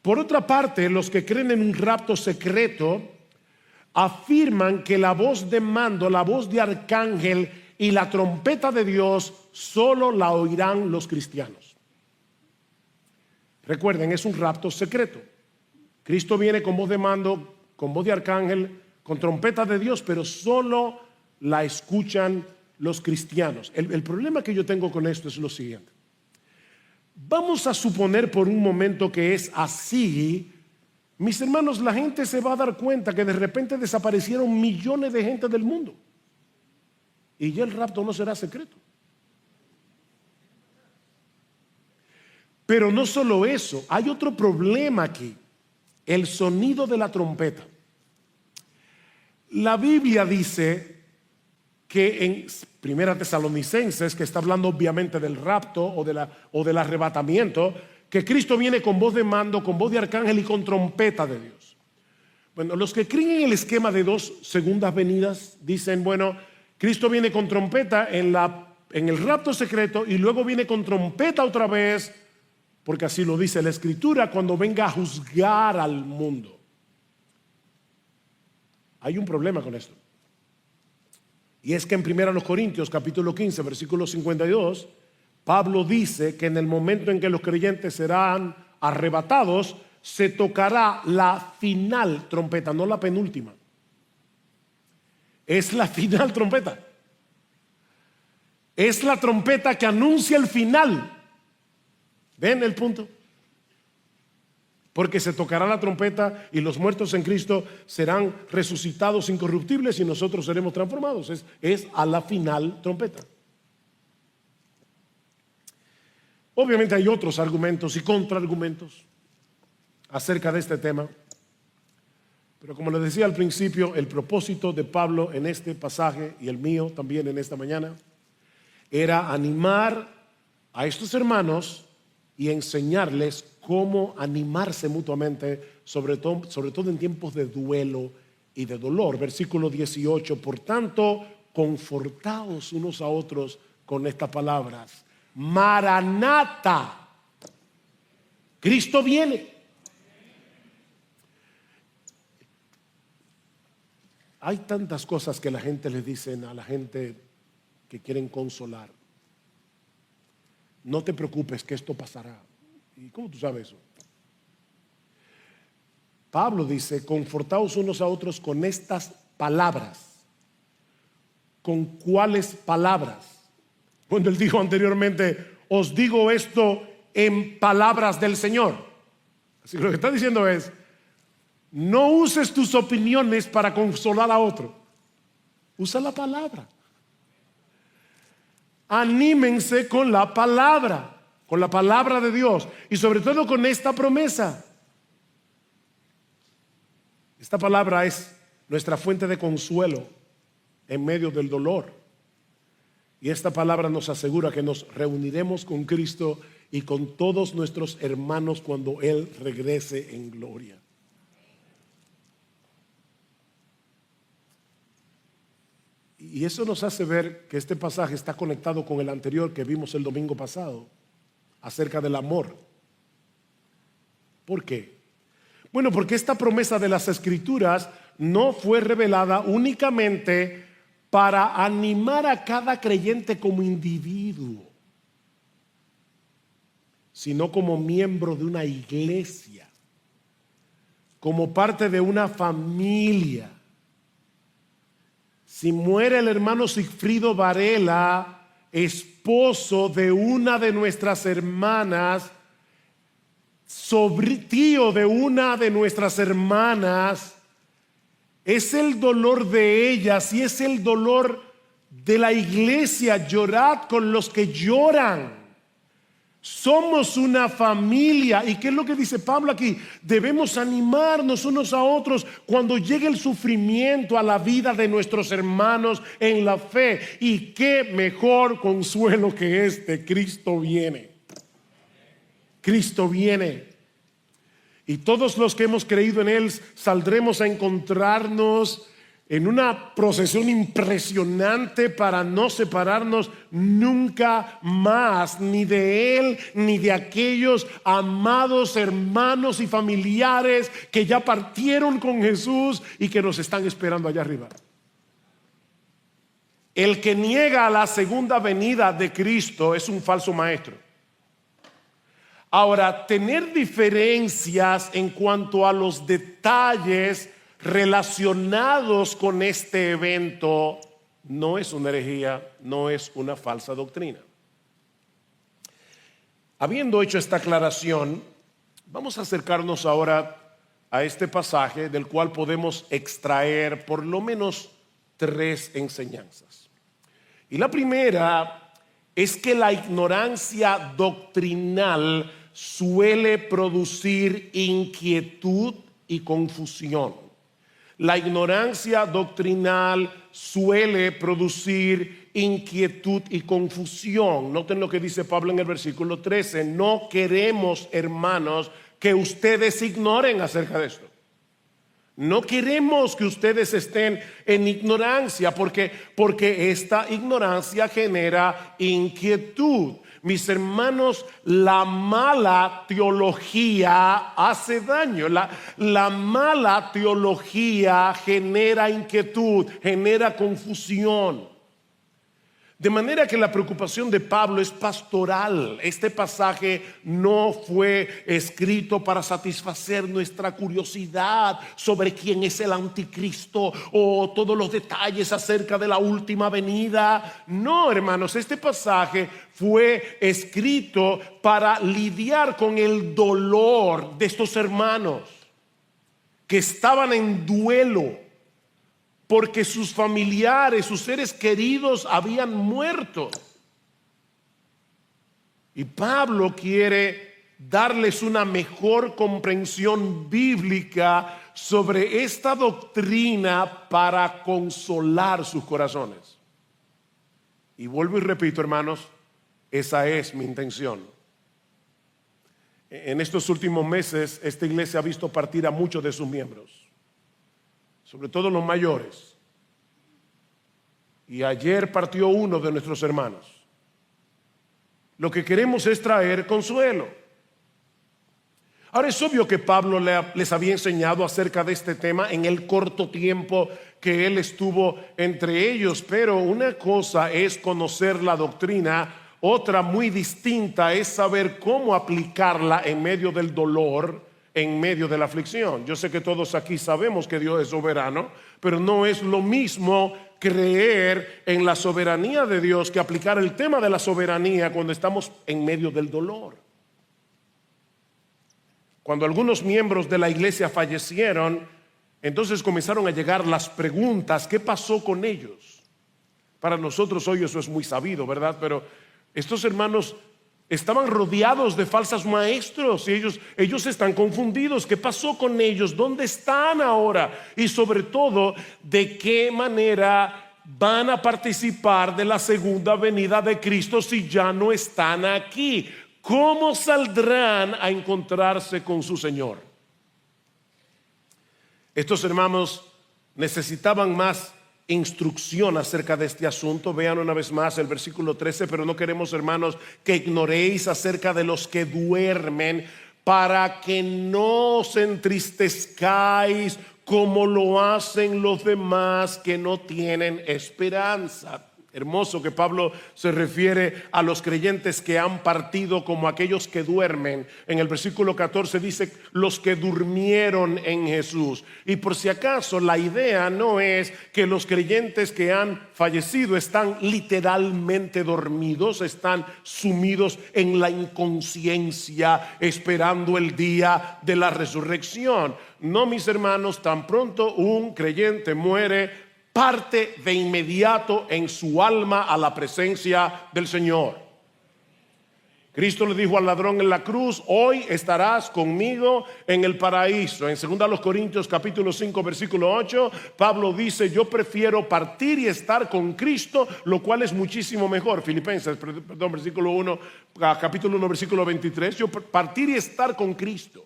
Por otra parte, los que creen en un rapto secreto afirman que la voz de mando, la voz de arcángel y la trompeta de Dios solo la oirán los cristianos. Recuerden, es un rapto secreto. Cristo viene con voz de mando, con voz de arcángel, con trompeta de Dios, pero solo la escuchan los cristianos. El problema que yo tengo con esto es lo siguiente. Vamos a suponer por un momento que es así. Mis hermanos, la gente se va a dar cuenta que de repente desaparecieron millones de gente del mundo. Y ya el rapto no será secreto. Pero no solo eso, hay otro problema aquí. El sonido de la trompeta. La Biblia dice que en Primera Tesalonicenses, que está hablando obviamente del rapto o del arrebatamiento, que Cristo viene con voz de mando, con voz de arcángel y con trompeta de Dios. Bueno, los que creen en el esquema de dos segundas venidas dicen, bueno, Cristo viene con trompeta en el rapto secreto y luego viene con trompeta otra vez, porque así lo dice la Escritura, cuando venga a juzgar al mundo. Hay un problema con esto. Y es que en 1 Corintios capítulo 15 versículo 52, Pablo dice que en el momento en que los creyentes serán arrebatados, se tocará la final trompeta, no la penúltima. Es la final trompeta. Es la trompeta que anuncia el final. ¿Ven el punto? Porque se tocará la trompeta y los muertos en Cristo serán resucitados incorruptibles y nosotros seremos transformados. Es a la final trompeta. Obviamente hay otros argumentos y contraargumentos acerca de este tema. Pero como les decía al principio, el propósito de Pablo en este pasaje y el mío también en esta mañana era animar a estos hermanos y enseñarles cómo animarse mutuamente, sobre todo en tiempos de duelo y de dolor. Versículo 18, por tanto, confortaos unos a otros con estas palabras. Maranata, Cristo viene. Hay tantas cosas que la gente le dicen a la gente que quieren consolar. No te preocupes que esto pasará. ¿Y cómo tú sabes eso? Pablo dice, confortaos unos a otros con estas palabras. ¿Con cuáles palabras? Cuando él dijo anteriormente, os digo esto en palabras del Señor. Así que lo que está diciendo es, no uses tus opiniones para consolar a otro. Usa la palabra. Anímense con la palabra de Dios y sobre todo con esta promesa. Esta palabra es nuestra fuente de consuelo en medio del dolor. Y esta palabra nos asegura que nos reuniremos con Cristo y con todos nuestros hermanos cuando Él regrese en gloria. Y eso nos hace ver que este pasaje está conectado con el anterior que vimos el domingo pasado, acerca del amor. ¿Por qué? Bueno, porque esta promesa de las Escrituras no fue revelada únicamente para animar a cada creyente como individuo, sino como miembro de una iglesia, como parte de una familia. Si muere el hermano Sigfrido Varela, esposo de una de nuestras hermanas, tío de una de nuestras hermanas, es el dolor de ellas y es el dolor de la iglesia. Llorad con los que lloran. Somos una familia. ¿Y qué es lo que dice Pablo aquí? Debemos animarnos unos a otros cuando llegue el sufrimiento a la vida de nuestros hermanos en la fe. Y qué mejor consuelo que este: Cristo viene. Cristo viene. Y todos los que hemos creído en Él saldremos a encontrarnos en una procesión impresionante para no separarnos nunca más, ni de Él, ni de aquellos amados hermanos y familiares que ya partieron con Jesús y que nos están esperando allá arriba. El que niega la segunda venida de Cristo es un falso maestro. Ahora, tener diferencias en cuanto a los detalles relacionados con este evento no es una herejía, no es una falsa doctrina. Habiendo hecho esta aclaración, vamos a acercarnos ahora a este pasaje del cual podemos extraer por lo menos 3 enseñanzas. Y la primera es que la ignorancia doctrinal suele producir inquietud y confusión. La ignorancia doctrinal suele producir inquietud y confusión. Noten lo que dice Pablo en el versículo 13. No queremos, hermanos, que ustedes ignoren acerca de esto. No queremos que ustedes estén en ignorancia porque esta ignorancia genera inquietud. Mis hermanos, la mala teología hace daño. La mala teología genera inquietud, genera confusión. De manera que la preocupación de Pablo es pastoral. Este pasaje no fue escrito para satisfacer nuestra curiosidad sobre quién es el anticristo o todos los detalles acerca de la última venida. No, hermanos, este pasaje fue escrito para lidiar con el dolor de estos hermanos que estaban en duelo porque sus familiares, sus seres queridos habían muerto. Y Pablo quiere darles una mejor comprensión bíblica sobre esta doctrina para consolar sus corazones. Y vuelvo y repito, hermanos, esa es mi intención. En estos últimos meses, esta iglesia ha visto partir a muchos de sus miembros, sobre todo los mayores. Y ayer partió uno de nuestros hermanos. Lo que queremos es traer consuelo. Ahora es obvio que Pablo les había enseñado acerca de este tema en el corto tiempo que él estuvo entre ellos, pero una cosa es conocer la doctrina, otra muy distinta es saber cómo aplicarla en medio del dolor, en medio de la aflicción. Yo sé que todos aquí sabemos que Dios es soberano, pero no es lo mismo creer en la soberanía de Dios que aplicar el tema de la soberanía cuando estamos en medio del dolor. Cuando algunos miembros de la iglesia fallecieron, entonces comenzaron a llegar las preguntas: ¿qué pasó con ellos? Para nosotros hoy eso es muy sabido, ¿verdad? Pero estos hermanos estaban rodeados de falsos maestros y ellos están confundidos. ¿Qué pasó con ellos? ¿Dónde están ahora? Y sobre todo, ¿de qué manera van a participar de la segunda venida de Cristo si ya no están aquí? ¿Cómo saldrán a encontrarse con su Señor? Estos hermanos necesitaban más instrucción acerca de este asunto. Vean una vez más el versículo 13. Pero no queremos, hermanos, que ignoréis acerca de los que duermen, para que no os entristezcáis como lo hacen los demás que no tienen esperanza. Hermoso que Pablo se refiere a los creyentes que han partido como aquellos que duermen. En el versículo 14 dice los que durmieron en Jesús. Y por si acaso, la idea no es que los creyentes que han fallecido están literalmente dormidos, están sumidos en la inconsciencia esperando el día de la resurrección. No, mis hermanos, tan pronto un creyente muere, parte de inmediato en su alma a la presencia del Señor. Cristo le dijo al ladrón en la cruz: hoy estarás conmigo en el paraíso. En 2 Corintios capítulo 5 versículo 8, Pablo dice: yo prefiero partir y estar con Cristo, lo cual es muchísimo mejor. Filipenses, versículo 1, capítulo 1 versículo 23, yo partir y estar con Cristo.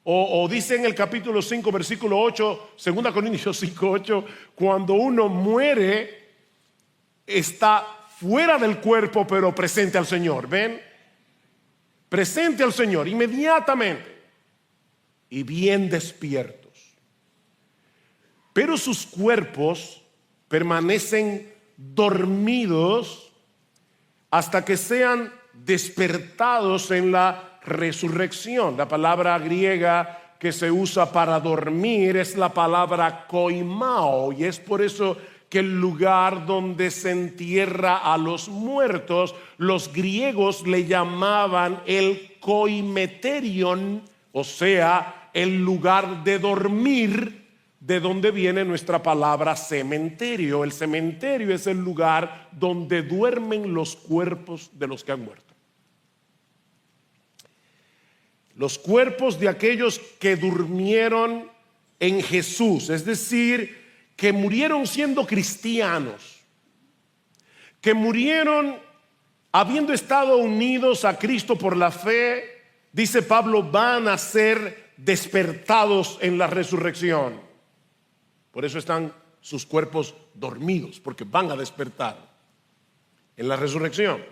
O dice en el capítulo 5, versículo 8, 2 Corintios 5, 8, cuando uno muere, está fuera del cuerpo, pero presente al Señor. ¿Ven? Presente al Señor inmediatamente y bien despiertos. Pero sus cuerpos permanecen dormidos hasta que sean despertados en la resurrección. La palabra griega que se usa para dormir es la palabra koimao, y es por eso que el lugar donde se entierra a los muertos, los griegos le llamaban el koimeterion, o sea, el lugar de dormir, de donde viene nuestra palabra cementerio. El cementerio es el lugar donde duermen los cuerpos de los que han muerto. Los cuerpos de aquellos que durmieron en Jesús, es decir, que murieron siendo cristianos, que murieron habiendo estado unidos a Cristo por la fe, dice Pablo, van a ser despertados en la resurrección. Por eso están sus cuerpos dormidos, porque van a despertar en la resurrección.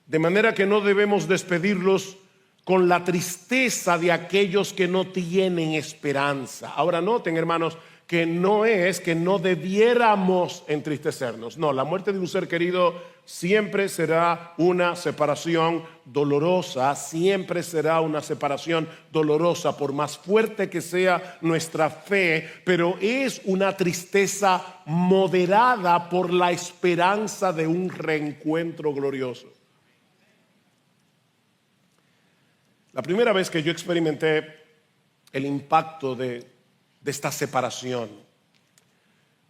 De manera que no debemos despedirlos con la tristeza de aquellos que no tienen esperanza. Ahora noten, hermanos, que no es que no debiéramos entristecernos. No, la muerte de un ser querido siempre será una separación dolorosa, siempre será una separación dolorosa, por más fuerte que sea nuestra fe, pero es una tristeza moderada por la esperanza de un reencuentro glorioso. La primera vez que yo experimenté el impacto de esta separación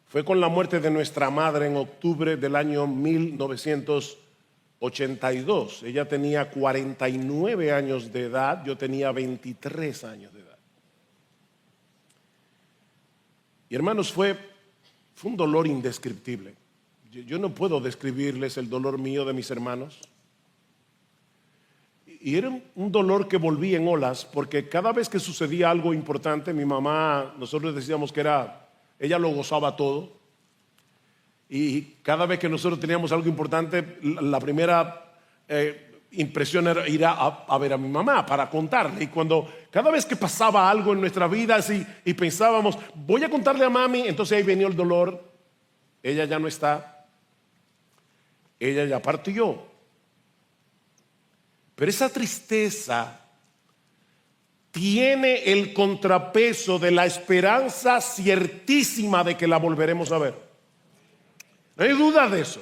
fue con la muerte de nuestra madre en octubre del año 1982. Ella tenía 49 años de edad, yo tenía 23 años de edad. Y hermanos, fue un dolor indescriptible. Yo no puedo describirles el dolor mío de mis hermanos. Y era un dolor que volvía en olas, porque cada vez que sucedía algo importante, mi mamá, nosotros decíamos que ella lo gozaba todo. Y cada vez que nosotros teníamos algo importante, la primera impresión era ir a ver a mi mamá para contarle. Y cada vez que pasaba algo en nuestra vida y pensábamos, voy a contarle a mami, entonces ahí venía el dolor. Ella ya no está, ella ya partió. Pero esa tristeza tiene el contrapeso de la esperanza ciertísima de que la volveremos a ver. No hay duda de eso.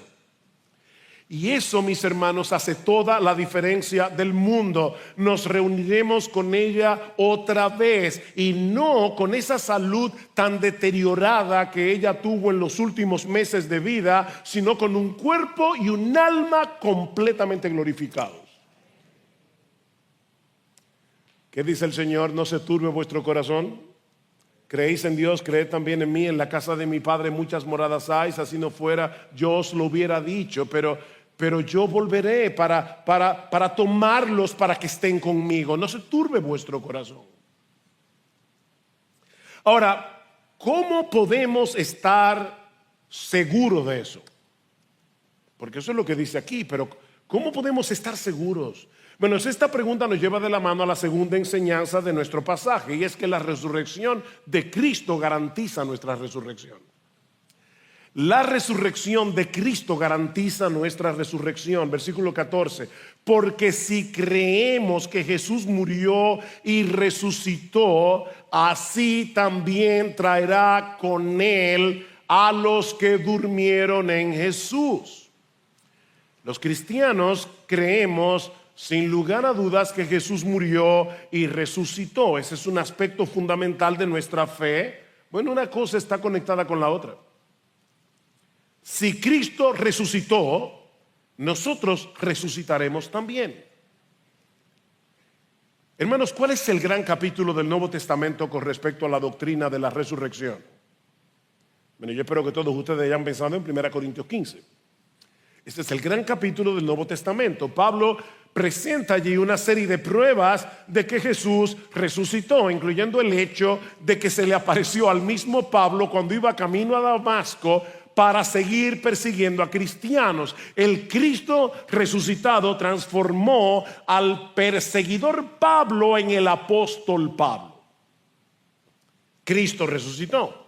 Y eso, mis hermanos, hace toda la diferencia del mundo. Nos reuniremos con ella otra vez, y no con esa salud tan deteriorada que ella tuvo en los últimos meses de vida, sino con un cuerpo y un alma completamente glorificados. ¿Qué dice el Señor? No se turbe vuestro corazón. Creéis en Dios, creed también en mí. En la casa de mi Padre muchas moradas hay. Si así no fuera, yo os lo hubiera dicho. Pero yo volveré para tomarlos, para que estén conmigo. No se turbe vuestro corazón. Ahora, ¿cómo podemos estar seguros de eso? Porque eso es lo que dice aquí. Pero ¿cómo podemos estar seguros? Bueno, esta pregunta nos lleva de la mano a la segunda enseñanza de nuestro pasaje, y es que la resurrección de Cristo garantiza nuestra resurrección. La resurrección de Cristo garantiza nuestra resurrección. Versículo 14. Porque si creemos que Jesús murió y resucitó, así también traerá con él a los que durmieron en Jesús. Los cristianos creemos sin lugar a dudas que Jesús murió y resucitó. Ese es un aspecto fundamental de nuestra fe. Bueno, una cosa está conectada con la otra. Si Cristo resucitó, nosotros resucitaremos también. Hermanos, ¿cuál es el gran capítulo del Nuevo Testamento con respecto a la doctrina de la resurrección? Bueno, yo espero que todos ustedes hayan pensado en 1 Corintios 15. Este es el gran capítulo del Nuevo Testamento. Pablo presenta allí una serie de pruebas de que Jesús resucitó, incluyendo el hecho de que se le apareció al mismo Pablo cuando iba camino a Damasco para seguir persiguiendo a cristianos. El Cristo resucitado transformó al perseguidor Pablo en el apóstol Pablo. Cristo resucitó.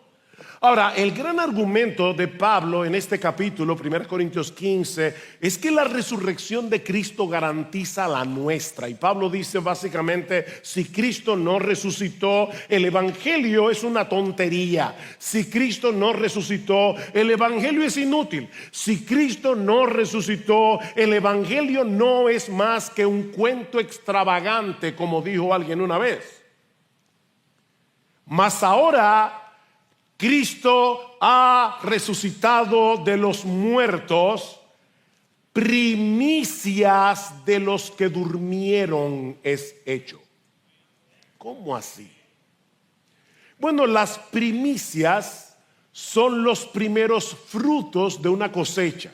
Ahora, el gran argumento de Pablo en este capítulo, 1 Corintios 15, es que la resurrección de Cristo garantiza la nuestra. Y Pablo dice básicamente, si Cristo no resucitó, el evangelio es una tontería. Si Cristo no resucitó, el evangelio es inútil. Si Cristo no resucitó, el evangelio no es más que un cuento extravagante, como dijo alguien una vez. Mas ahora Cristo ha resucitado de los muertos, primicias de los que durmieron es hecho. ¿Cómo así? Bueno, las primicias son los primeros frutos de una cosecha.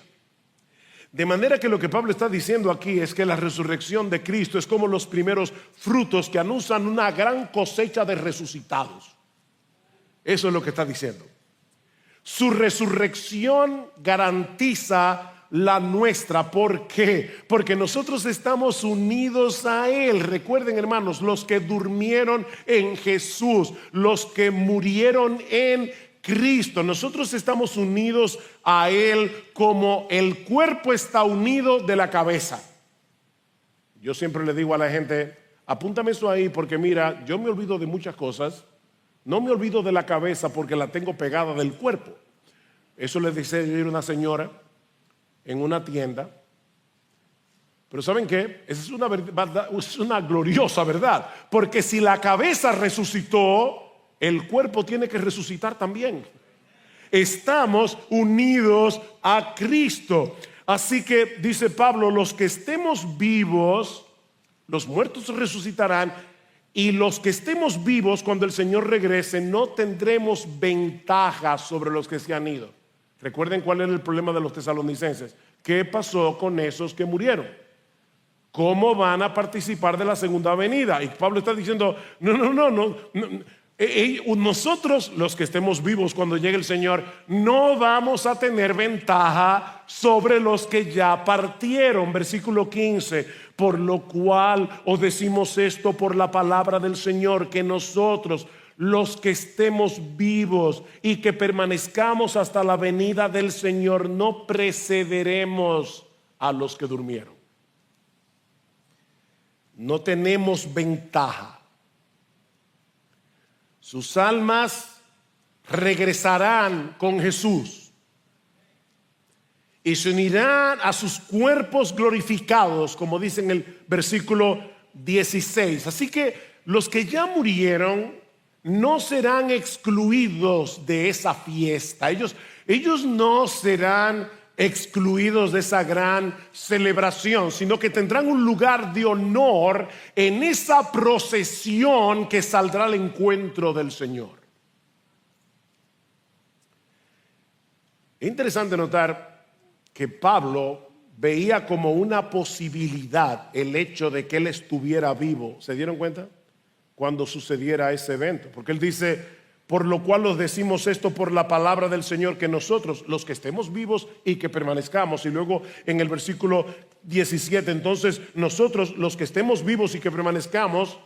De manera que lo que Pablo está diciendo aquí es que la resurrección de Cristo es como los primeros frutos que anuncian una gran cosecha de resucitados. Eso es lo que está diciendo. Su resurrección garantiza la nuestra. ¿Por qué? Porque nosotros estamos unidos a Él. Recuerden, hermanos, los que durmieron en Jesús, los que murieron en Cristo, nosotros estamos unidos a Él como el cuerpo está unido de la cabeza. Yo siempre le digo a la gente, apúntame eso ahí porque mira, yo me olvido de muchas cosas. No me olvido de la cabeza porque la tengo pegada del cuerpo. Eso le dice a una señora en una tienda. Pero ¿saben qué? Esa es una verdad, es una gloriosa verdad. Porque si la cabeza resucitó, el cuerpo tiene que resucitar también. Estamos unidos a Cristo. Así que dice Pablo, los que estemos vivos, los muertos resucitarán. Y los que estemos vivos cuando el Señor regrese no tendremos ventaja sobre los que se han ido. Recuerden cuál era el problema de los tesalonicenses. ¿Qué pasó con esos que murieron? ¿Cómo van a participar de la segunda venida? Y Pablo está diciendo, no. Nosotros, los que estemos vivos cuando llegue el Señor, no vamos a tener ventaja sobre los que ya partieron. Versículo 15, por lo cual os decimos esto por la palabra del Señor, que nosotros, los que estemos vivos y que permanezcamos hasta la venida del Señor, no precederemos a los que durmieron. No tenemos ventaja. Sus almas regresarán con Jesús y se unirán a sus cuerpos glorificados, como dice en el versículo 16. Así que los que ya murieron no serán excluidos de esa fiesta. Ellos no serán excluidos de esa gran celebración, sino que tendrán un lugar de honor en esa procesión que saldrá al encuentro del Señor. Es interesante notar que Pablo veía como una posibilidad el hecho de que él estuviera vivo. ¿Se dieron cuenta? Cuando sucediera ese evento, porque él dice, por lo cual os decimos esto por la palabra del Señor, que nosotros, los que estemos vivos y que permanezcamos. Y luego en el versículo 17, entonces nosotros, los que estemos vivos y que permanezcamos.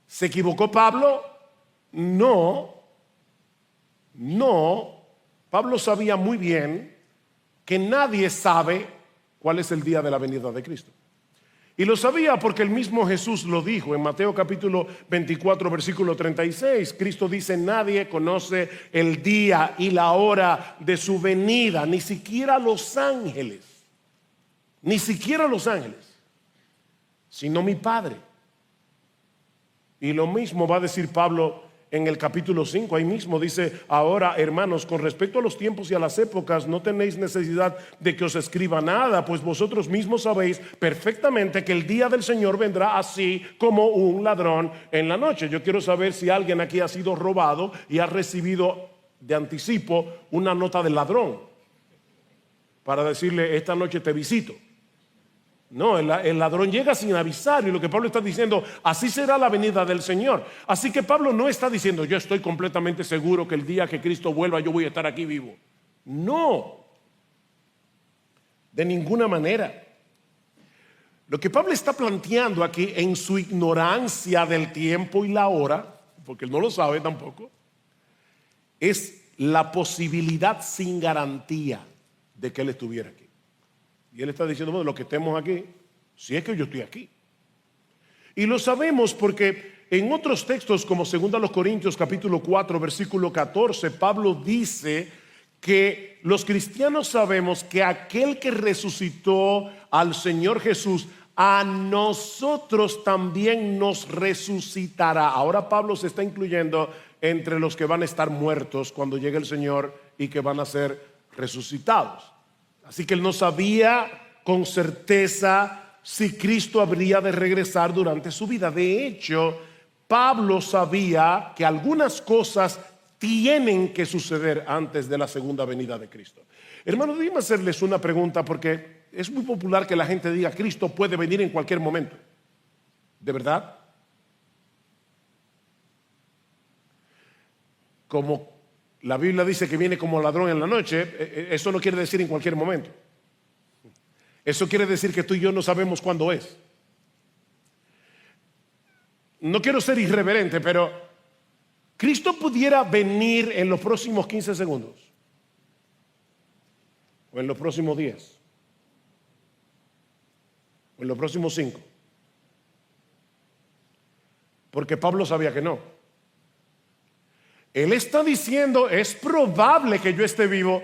¿Se equivocó Pablo? No. Pablo sabía muy bien que nadie sabe cuál es el día de la venida de Cristo. Y lo sabía porque el mismo Jesús lo dijo en Mateo capítulo 24 versículo 36. Cristo dice, nadie conoce el día y la hora de su venida, ni siquiera los ángeles, sino mi Padre. Y lo mismo va a decir Pablo en el capítulo 5, ahí mismo dice, ahora hermanos, con respecto a los tiempos y a las épocas, no tenéis necesidad de que os escriba nada, pues vosotros mismos sabéis perfectamente que el día del Señor vendrá así como un ladrón en la noche. Yo quiero saber si alguien aquí ha sido robado y ha recibido de anticipo una nota del ladrón para decirle, esta noche te visito. No, el ladrón llega sin avisar, y lo que Pablo está diciendo, así será la venida del Señor. Así que Pablo no está diciendo, yo estoy completamente seguro que el día que Cristo vuelva yo voy a estar aquí vivo. No, de ninguna manera. Lo que Pablo está planteando aquí, en su ignorancia del tiempo y la hora, porque él no lo sabe tampoco, es la posibilidad sin garantía de que él estuviera aquí. Y él está diciendo, bueno, los que estemos aquí, si es que yo estoy aquí. Y lo sabemos porque en otros textos, como 2 Corintios capítulo 4, versículo 14, Pablo dice que los cristianos sabemos que aquel que resucitó al Señor Jesús, a nosotros también nos resucitará. Ahora Pablo se está incluyendo entre los que van a estar muertos cuando llegue el Señor y que van a ser resucitados. Así que él no sabía con certeza si Cristo habría de regresar durante su vida. De hecho, Pablo sabía que algunas cosas tienen que suceder antes de la segunda venida de Cristo. Hermano, déjenme hacerles una pregunta, porque es muy popular que la gente diga Cristo puede venir en cualquier momento. ¿De verdad? Como la Biblia dice que viene como ladrón en la noche, eso no quiere decir en cualquier momento. Eso quiere decir que tú y yo no sabemos cuándo es. No quiero ser irreverente, pero Cristo pudiera venir en los próximos 15 segundos, o en los próximos 10, o en los próximos 5, porque Pablo sabía que no. Él está diciendo, es probable que yo esté vivo,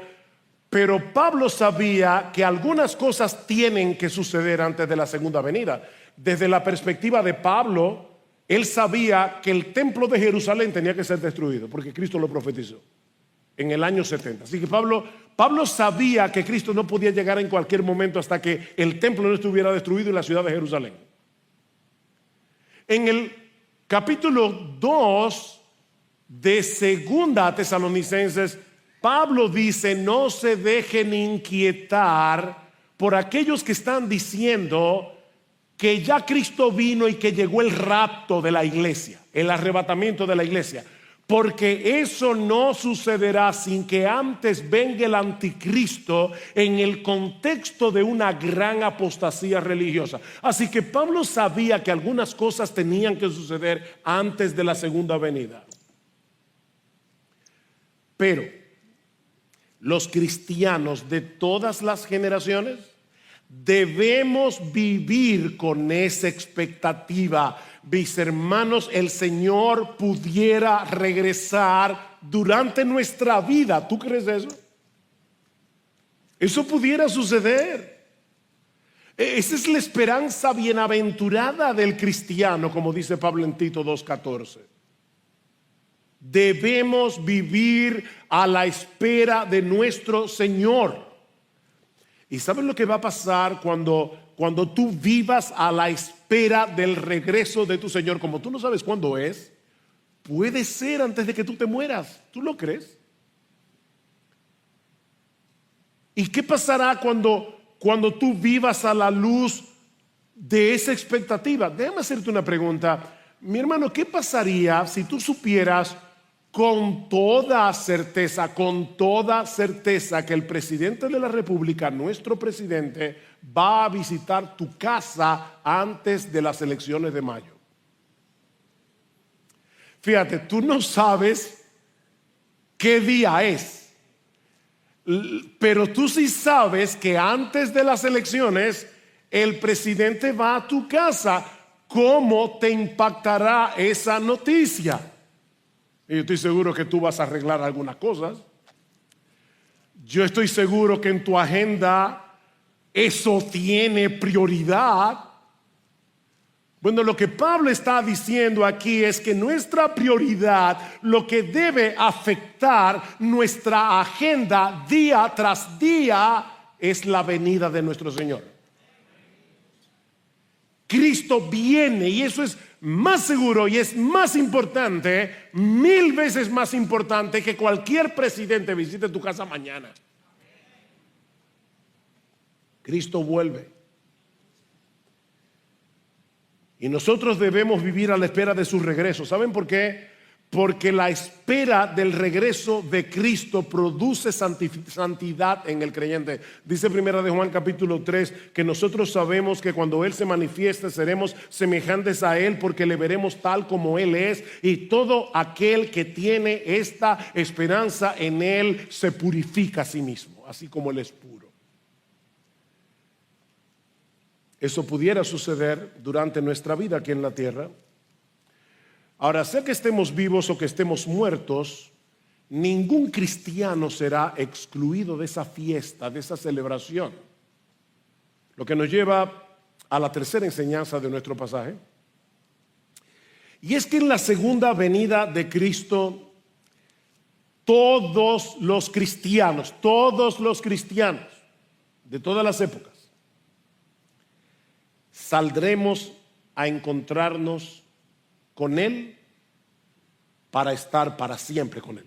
pero Pablo sabía que algunas cosas tienen que suceder antes de la segunda venida. Desde la perspectiva de Pablo, él sabía que el templo de Jerusalén tenía que ser destruido, porque Cristo lo profetizó en el año 70. Así que Pablo sabía que Cristo no podía llegar en cualquier momento hasta que el templo no estuviera destruido en la ciudad de Jerusalén. En el capítulo 2 de 2 Tesalonicenses, Pablo dice, no se dejen inquietar por aquellos que están diciendo que ya Cristo vino y que llegó el rapto de la iglesia, el arrebatamiento de la iglesia, porque eso no sucederá sin que antes venga el anticristo en el contexto de una gran apostasía religiosa. Así que Pablo sabía que algunas cosas tenían que suceder antes de la segunda venida. Pero los cristianos de todas las generaciones debemos vivir con esa expectativa. Mis hermanos, el Señor pudiera regresar durante nuestra vida. ¿Tú crees eso? Eso pudiera suceder. Esa es la esperanza bienaventurada del cristiano, como dice Pablo en Tito 2:14. Debemos vivir a la espera de nuestro Señor. ¿Y sabes lo que va a pasar cuando tú vivas a la espera del regreso de tu Señor? Como tú no sabes cuándo es, puede ser antes de que tú te mueras. ¿Tú lo crees? ¿Y qué pasará cuando tú vivas a la luz de esa expectativa? Déjame hacerte una pregunta. Mi hermano, ¿qué pasaría si tú supieras con toda certeza que el presidente de la República, nuestro presidente, va a visitar tu casa antes de las elecciones de mayo? Fíjate, tú no sabes qué día es, pero tú sí sabes que antes de las elecciones el presidente va a tu casa. ¿Cómo te impactará esa noticia? Y yo estoy seguro que tú vas a arreglar algunas cosas. Yo estoy seguro que en tu agenda eso tiene prioridad. Bueno, lo que Pablo está diciendo aquí es que nuestra prioridad, lo que debe afectar nuestra agenda día tras día, es la venida de nuestro Señor. Cristo viene, y eso es más seguro y es más importante, 1000 veces más importante que cualquier presidente visite tu casa mañana. Cristo vuelve. Y nosotros debemos vivir a la espera de su regreso. ¿Saben por qué? Porque la espera del regreso de Cristo produce santidad en el creyente. Dice Primera de Juan capítulo 3 que nosotros sabemos que cuando Él se manifieste seremos semejantes a Él porque le veremos tal como Él es. Y todo aquel que tiene esta esperanza en Él se purifica a sí mismo, así como Él es puro. Eso pudiera suceder durante nuestra vida aquí en la tierra. Ahora, sea que estemos vivos o que estemos muertos, ningún cristiano será excluido de esa fiesta, de esa celebración. Lo que nos lleva a la tercera enseñanza de nuestro pasaje. Y es que en la segunda venida de Cristo, todos los cristianos de todas las épocas, saldremos a encontrarnos con Él para estar para siempre con Él.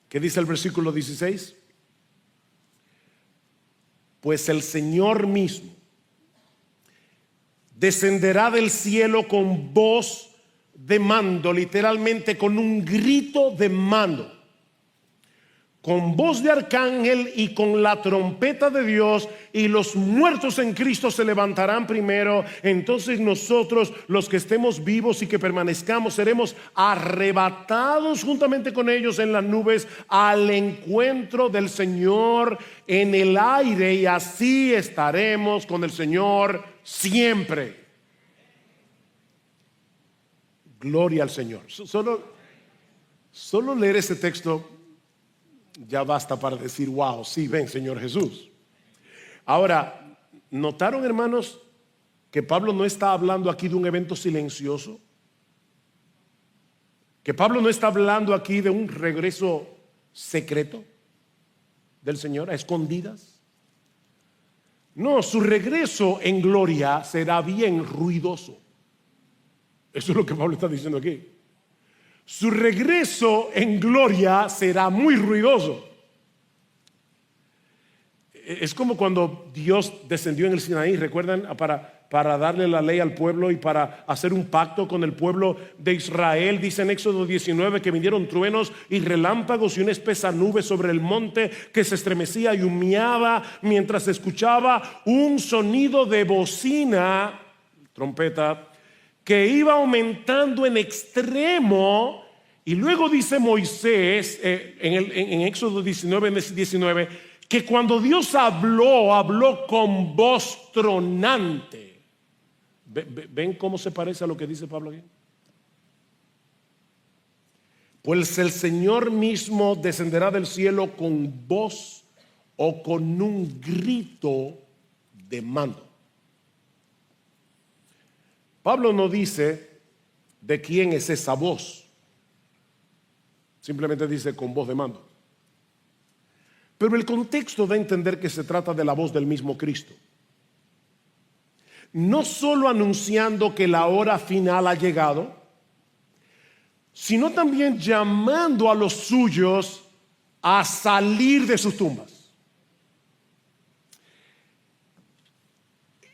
¿Qué dice el versículo 16? Pues el Señor mismo descenderá del cielo con voz de mando, literalmente con un grito de mando, con voz de arcángel y con la trompeta de Dios, y los muertos en Cristo se levantarán primero. Entonces nosotros, los que estemos vivos y que permanezcamos, seremos arrebatados juntamente con ellos en las nubes al encuentro del Señor en el aire, y así estaremos con el Señor siempre. Gloria al Señor. Solo leer ese texto ya basta para decir, wow, sí, ven, Señor Jesús. Ahora, ¿notaron, hermanos, que Pablo no está hablando aquí de un evento silencioso? Que Pablo no está hablando aquí de un regreso secreto del Señor, a escondidas. No, su regreso en gloria será bien ruidoso. Eso es lo que Pablo está diciendo aquí. Su regreso en gloria será muy ruidoso. Es como cuando Dios descendió en el Sinaí, ¿recuerdan? Para darle la ley al pueblo y para hacer un pacto con el pueblo de Israel. Dice en Éxodo 19 que vinieron truenos y relámpagos y una espesa nube sobre el monte que se estremecía y humeaba mientras se escuchaba un sonido de bocina, trompeta, que iba aumentando en extremo. Y luego dice Moisés en Éxodo 19, que cuando Dios habló con voz tronante. ¿Ven cómo se parece a lo que dice Pablo aquí? Pues el Señor mismo descenderá del cielo con voz o con un grito de mando. Pablo no dice de quién es esa voz. Simplemente dice con voz de mando. Pero el contexto da a entender que se trata de la voz del mismo Cristo. No solo anunciando que la hora final ha llegado, sino también llamando a los suyos a salir de sus tumbas.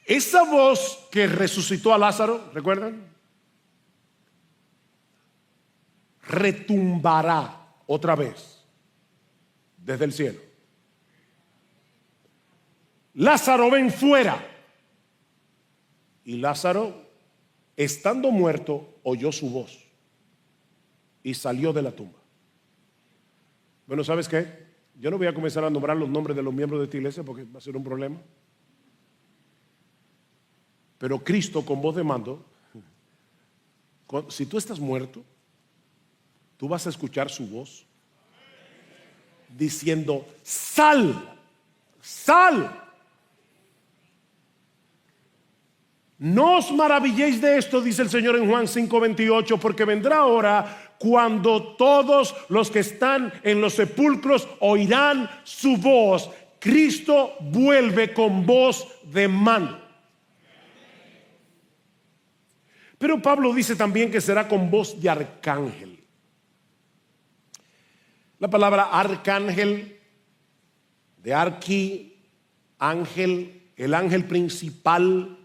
Esa voz que resucitó a Lázaro, ¿recuerdan? Retumbará otra vez desde el cielo. Lázaro, ven fuera. Y Lázaro, estando muerto, oyó su voz y salió de la tumba. Bueno, ¿sabes qué? Yo no voy a comenzar a nombrar los nombres de los miembros de esta iglesia porque va a ser un problema. Pero Cristo con voz de mando, si tú estás muerto, tú vas a escuchar su voz diciendo: sal, sal. No os maravilléis de esto, dice el Señor en Juan 5:28, porque vendrá hora cuando todos los que están en los sepulcros oirán su voz. Cristo vuelve con voz de mando. Pero Pablo dice también que será con voz de arcángel. La palabra arcángel, de arqui, ángel, el ángel principal,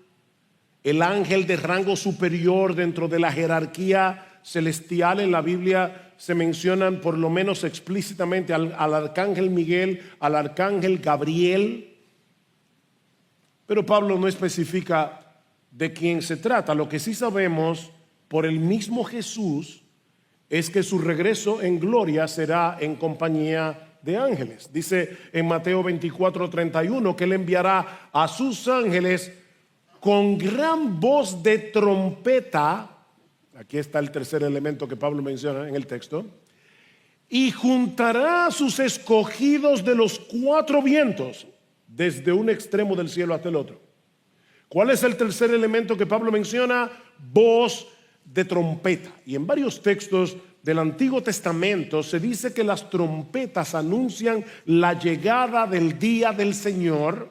el ángel de rango superior dentro de la jerarquía celestial. En la Biblia se mencionan por lo menos explícitamente al arcángel Miguel, al arcángel Gabriel, pero Pablo no especifica de quién se trata. Lo que sí sabemos por el mismo Jesús es que su regreso en gloria será en compañía de ángeles. Dice en Mateo 24:31 que él enviará a sus ángeles con gran voz de trompeta. Aquí está el tercer elemento que Pablo menciona en el texto. Y juntará a sus escogidos de los cuatro vientos, desde un extremo del cielo hasta el otro. ¿Cuál es el tercer elemento que Pablo menciona? Voz de trompeta. Y en varios textos del Antiguo Testamento se dice que las trompetas anuncian la llegada del día del Señor,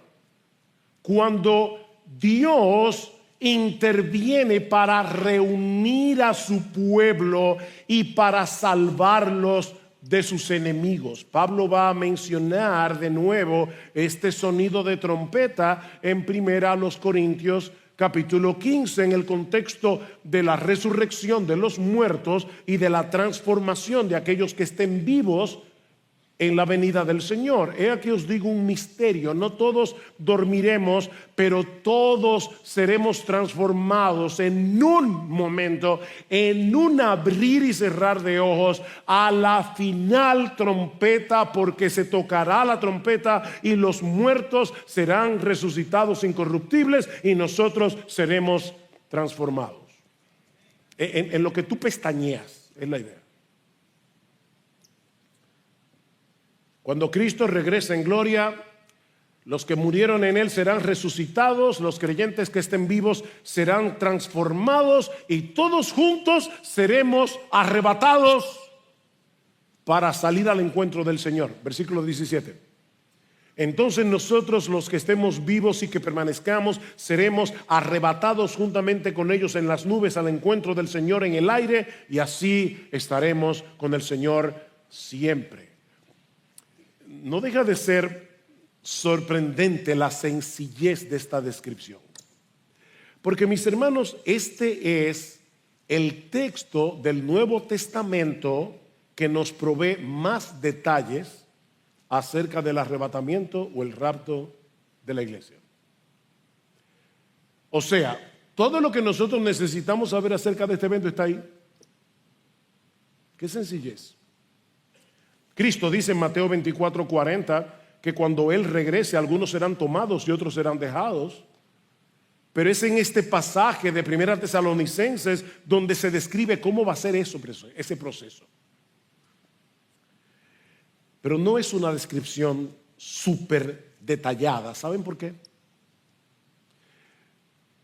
cuando Dios interviene para reunir a su pueblo y para salvarlos de sus enemigos. Pablo va a mencionar de nuevo este sonido de trompeta en 1 Corintios capítulo 15, en el contexto de la resurrección de los muertos y de la transformación de aquellos que estén vivos en la venida del Señor. He aquí os digo un misterio: no todos dormiremos, pero todos seremos transformados en un momento, en un abrir y cerrar de ojos, a la final trompeta, porque se tocará la trompeta y los muertos serán resucitados incorruptibles y nosotros seremos transformados. En lo que tú pestañeas es la idea. Cuando Cristo regrese en gloria, los que murieron en Él serán resucitados, los creyentes que estén vivos serán transformados y todos juntos seremos arrebatados para salir al encuentro del Señor. Versículo 17. Entonces nosotros, los que estemos vivos y que permanezcamos, seremos arrebatados juntamente con ellos en las nubes al encuentro del Señor en el aire, y así estaremos con el Señor siempre. No deja de ser sorprendente la sencillez de esta descripción, porque, mis hermanos, este es el texto del Nuevo Testamento que nos provee más detalles acerca del arrebatamiento o el rapto de la iglesia. O sea, todo lo que nosotros necesitamos saber acerca de este evento está ahí. Qué sencillez. Cristo dice en Mateo 24:40 que cuando Él regrese, algunos serán tomados y otros serán dejados. Pero es en este pasaje de 1 Tesalonicenses donde se describe cómo va a ser ese proceso. Pero no es una descripción súper detallada. ¿Saben por qué?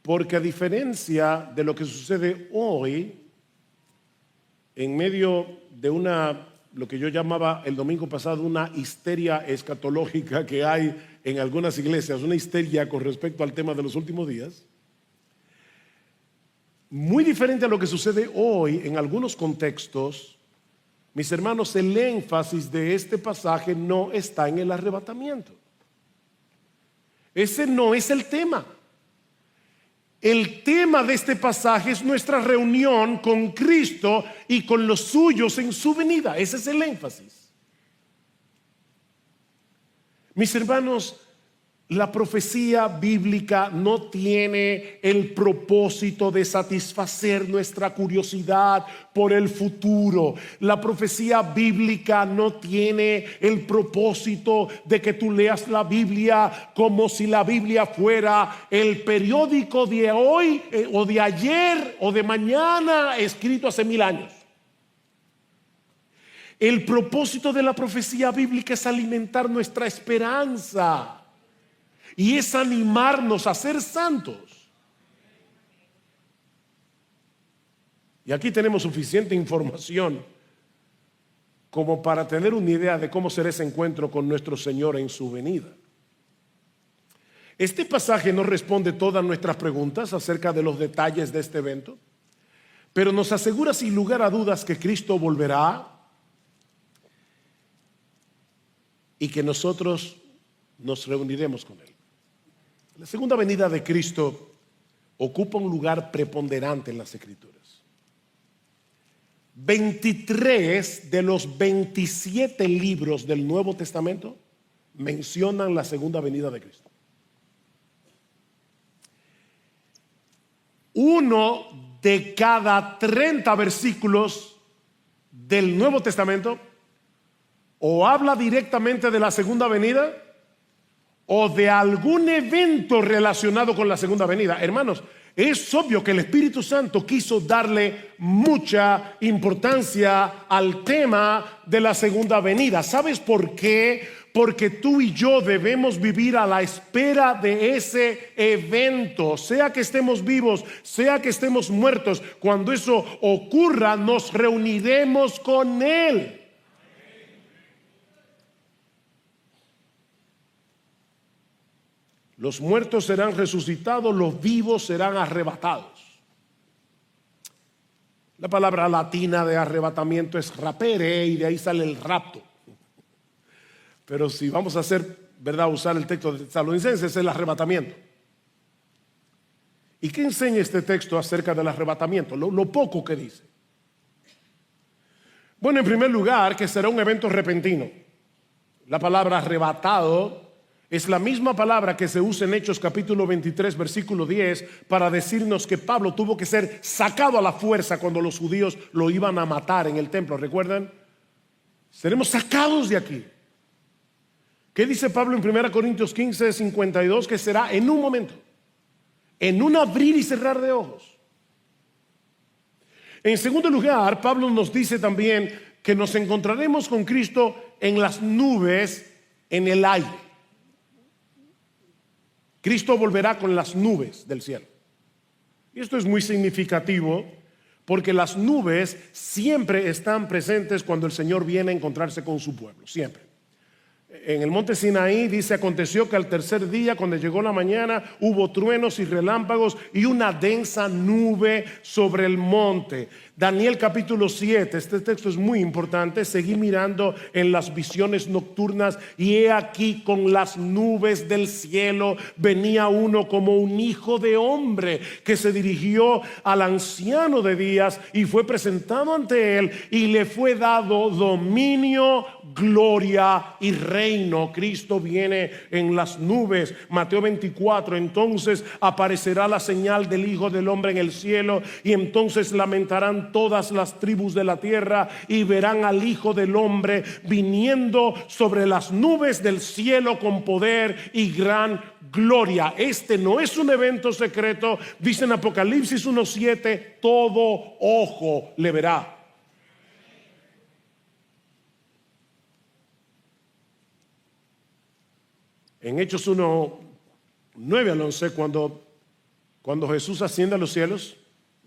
Porque, a diferencia de lo que sucede hoy, en medio de lo que yo llamaba el domingo pasado una histeria escatológica que hay en algunas iglesias, una histeria con respecto al tema de los últimos días, muy diferente a lo que sucede hoy en algunos contextos, mis hermanos, el énfasis de este pasaje no está en el arrebatamiento. Ese no es el tema. El tema de este pasaje es nuestra reunión con Cristo y con los suyos en su venida. Ese es el énfasis. Mis hermanos, la profecía bíblica no tiene el propósito de satisfacer nuestra curiosidad por el futuro. La profecía bíblica no tiene el propósito de que tú leas la Biblia como si la Biblia fuera el periódico de hoy o de ayer o de mañana, escrito hace 1000 años. El propósito de la profecía bíblica es alimentar nuestra esperanza y es animarnos a ser santos. Y aquí tenemos suficiente información como para tener una idea de cómo será ese encuentro con nuestro Señor en su venida. Este pasaje no responde todas nuestras preguntas acerca de los detalles de este evento, pero nos asegura sin lugar a dudas que Cristo volverá y que nosotros nos reuniremos con Él. La segunda venida de Cristo ocupa un lugar preponderante en las Escrituras. 23 de los 27 libros del Nuevo Testamento mencionan la segunda venida de Cristo. Uno de cada 30 versículos del Nuevo Testamento o habla directamente de la segunda venida o de algún evento relacionado con la segunda venida. Hermanos, es obvio que el Espíritu Santo quiso darle mucha importancia al tema de la segunda venida. ¿Sabes por qué? Porque tú y yo debemos vivir a la espera de ese evento, sea que estemos vivos, sea que estemos muertos. Cuando eso ocurra, nos reuniremos con Él. Los muertos serán resucitados, los vivos serán arrebatados. La palabra latina de arrebatamiento es rapere y de ahí sale el rapto. Pero si vamos a usar el texto de Tesalonicenses, es el arrebatamiento. ¿Y qué enseña este texto acerca del arrebatamiento? Lo poco que dice. Bueno, en primer lugar, que será un evento repentino. La palabra arrebatado es la misma palabra que se usa en Hechos capítulo 23 versículo 10 para decirnos que Pablo tuvo que ser sacado a la fuerza cuando los judíos lo iban a matar en el templo. ¿Recuerdan? Seremos sacados de aquí. ¿Qué dice Pablo en 1 Corintios 15, 52? Que será en un momento, en un abrir y cerrar de ojos. En segundo lugar, Pablo nos dice también que nos encontraremos con Cristo en las nubes, en el aire. Cristo volverá con las nubes del cielo. Y esto es muy significativo porque las nubes siempre están presentes cuando el Señor viene a encontrarse con su pueblo, siempre. En el monte Sinaí dice: aconteció que al tercer día, cuando llegó la mañana, hubo truenos y relámpagos y una densa nube sobre el monte. Daniel capítulo 7, este texto es muy importante. Seguí mirando en las visiones nocturnas y he aquí con las nubes del cielo venía uno como un hijo de hombre, que se dirigió al anciano de días y fue presentado ante él y le fue dado dominio, gloria y reino. Cristo viene en las nubes. Mateo 24, entonces aparecerá la señal del Hijo del Hombre en el cielo y entonces lamentarán todas las tribus de la tierra y verán al Hijo del Hombre viniendo sobre las nubes del cielo con poder y gran gloria. Este no es un evento secreto. Dice en Apocalipsis 1:7, todo ojo le verá. En Hechos 1, 9 al 11, cuando Jesús asciende a los cielos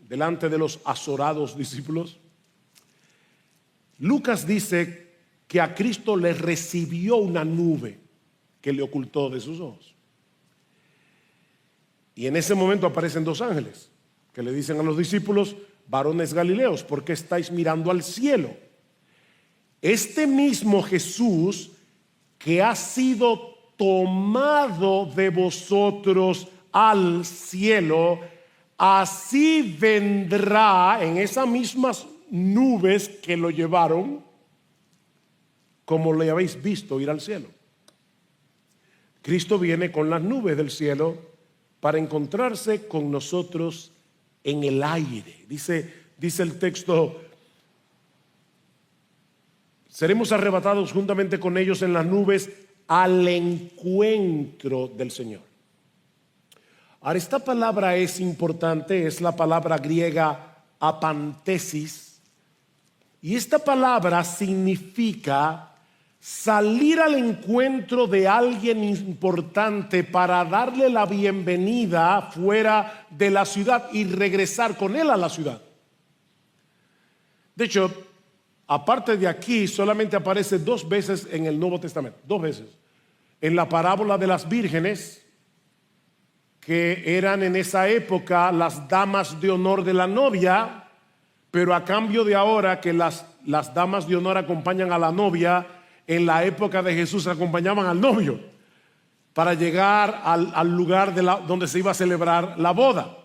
delante de los azorados discípulos, Lucas dice que a Cristo le recibió una nube que le ocultó de sus ojos. Y en ese momento aparecen dos ángeles que le dicen a los discípulos: varones galileos, ¿por qué estáis mirando al cielo? Este mismo Jesús que ha sido tomado de vosotros al cielo, así vendrá en esas mismas nubes que lo llevaron, como le habéis visto ir al cielo. Cristo viene con las nubes del cielo para encontrarse con nosotros en el aire. Dice el texto: seremos arrebatados juntamente con ellos en las nubes al encuentro del Señor. Ahora, esta palabra es importante, es la palabra griega apantesis, y esta palabra significa salir al encuentro de alguien importante para darle la bienvenida fuera de la ciudad y regresar con él a la ciudad. De hecho, aparte de aquí, solamente aparece 2 veces en el Nuevo Testamento, 2 veces. En la parábola de las vírgenes, que eran en esa época las damas de honor de la novia, pero a cambio de ahora que las damas de honor acompañan a la novia, en la época de Jesús acompañaban al novio para llegar al lugar donde se iba a celebrar la boda.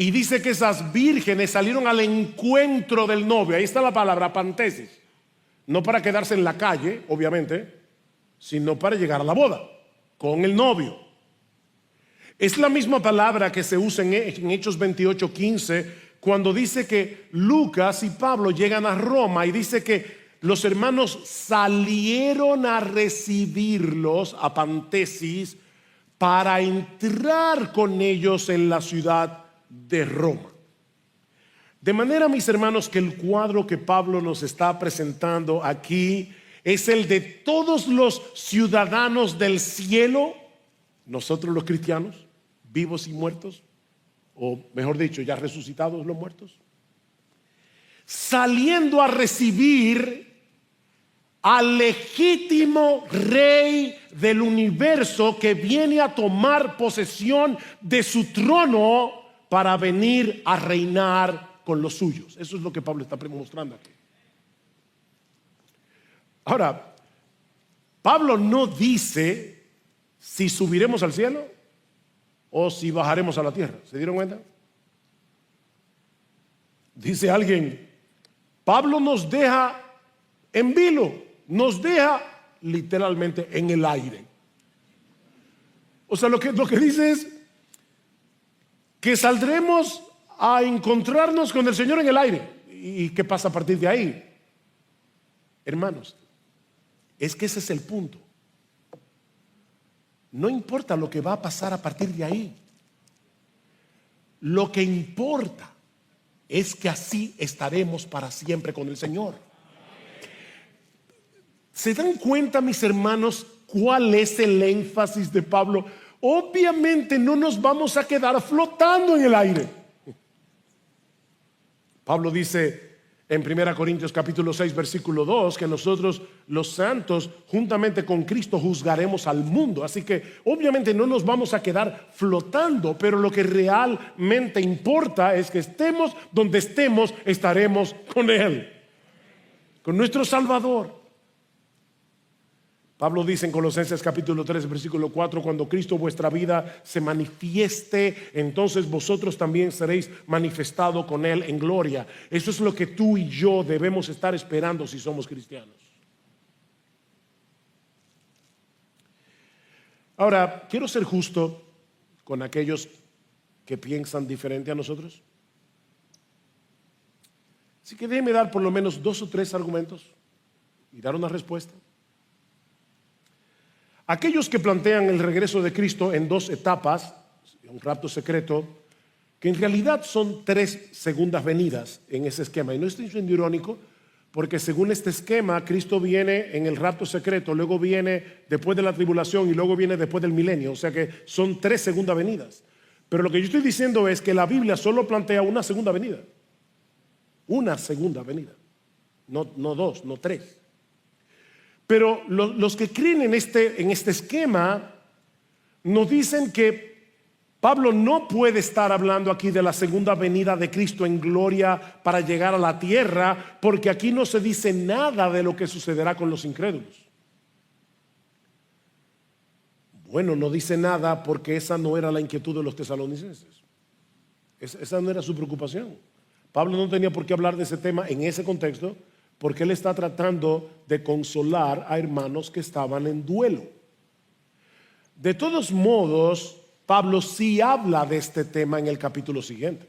Y dice que esas vírgenes salieron al encuentro del novio. Ahí está la palabra pantesis. No para quedarse en la calle, obviamente, sino para llegar a la boda con el novio. Es la misma palabra que se usa en Hechos 28:15, cuando dice que Lucas y Pablo llegan a Roma y dice que los hermanos salieron a recibirlos, a pantesis, para entrar con ellos en la ciudad de Roma. De manera, mis hermanos, que el cuadro que Pablo nos está presentando aquí es el de todos los ciudadanos del cielo, nosotros los cristianos, vivos y muertos, o mejor dicho, ya resucitados los muertos, saliendo a recibir al legítimo rey del universo que viene a tomar posesión de su trono para venir a reinar con los suyos. Eso es lo que Pablo está mostrando aquí. Ahora, Pablo no dice si subiremos al cielo o si bajaremos a la tierra. ¿Se dieron cuenta? Dice alguien, Pablo nos deja en vilo, nos deja literalmente en el aire. O sea, lo que dice es que saldremos a encontrarnos con el Señor en el aire. ¿Y qué pasa a partir de ahí? Hermanos, es que ese es el punto. No importa lo que va a pasar a partir de ahí. Lo que importa es que así estaremos para siempre con el Señor. ¿Se dan cuenta, mis hermanos, cuál es el énfasis de Pablo? Obviamente no nos vamos a quedar flotando en el aire. Pablo dice en 1 Corintios capítulo 6 versículo 2 que nosotros los santos juntamente con Cristo juzgaremos al mundo. Así que obviamente no nos vamos a quedar flotando, pero lo que realmente importa es que estemos donde estemos, estaremos con Él, con nuestro Salvador. Pablo dice en Colosenses capítulo 3 versículo 4, cuando Cristo vuestra vida se manifieste, entonces vosotros también seréis manifestados con Él en gloria. Eso es lo que tú y yo debemos estar esperando si somos cristianos. Ahora, quiero ser justo con aquellos que piensan diferente a nosotros. Así que déjeme dar por lo menos 2 o 3 argumentos y dar una respuesta. Aquellos que plantean el regreso de Cristo en 2 etapas, un rapto secreto, que en realidad son 3 segundas venidas en ese esquema. Y no estoy siendo irónico, porque según este esquema, Cristo viene en el rapto secreto, luego viene después de la tribulación y luego viene después del milenio. O sea que son 3 segundas venidas. Pero lo que yo estoy diciendo es que la Biblia solo plantea una segunda venida. Una segunda venida. No 2, no 3. Pero los que creen en este esquema nos dicen que Pablo no puede estar hablando aquí de la segunda venida de Cristo en gloria para llegar a la tierra, porque aquí no se dice nada de lo que sucederá con los incrédulos. Bueno, no dice nada porque esa no era la inquietud de los tesalonicenses. Esa no era su preocupación. Pablo no tenía por qué hablar de ese tema en ese contexto, porque él está tratando de consolar a hermanos que estaban en duelo. De todos modos, Pablo sí habla de este tema en el capítulo siguiente.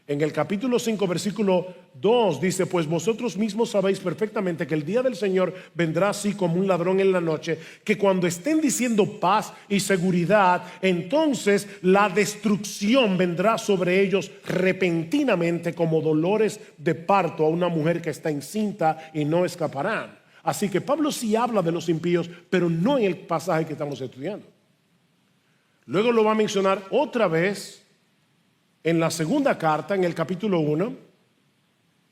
En el capítulo 5, versículo 2 dice, pues vosotros mismos sabéis perfectamente que el día del Señor vendrá así como un ladrón en la noche, que cuando estén diciendo paz y seguridad, entonces la destrucción vendrá sobre ellos repentinamente como dolores de parto a una mujer que está encinta y no escaparán. Así que Pablo sí habla de los impíos, pero no en el pasaje que estamos estudiando. Luego lo va a mencionar otra vez en la segunda carta, en el capítulo 1,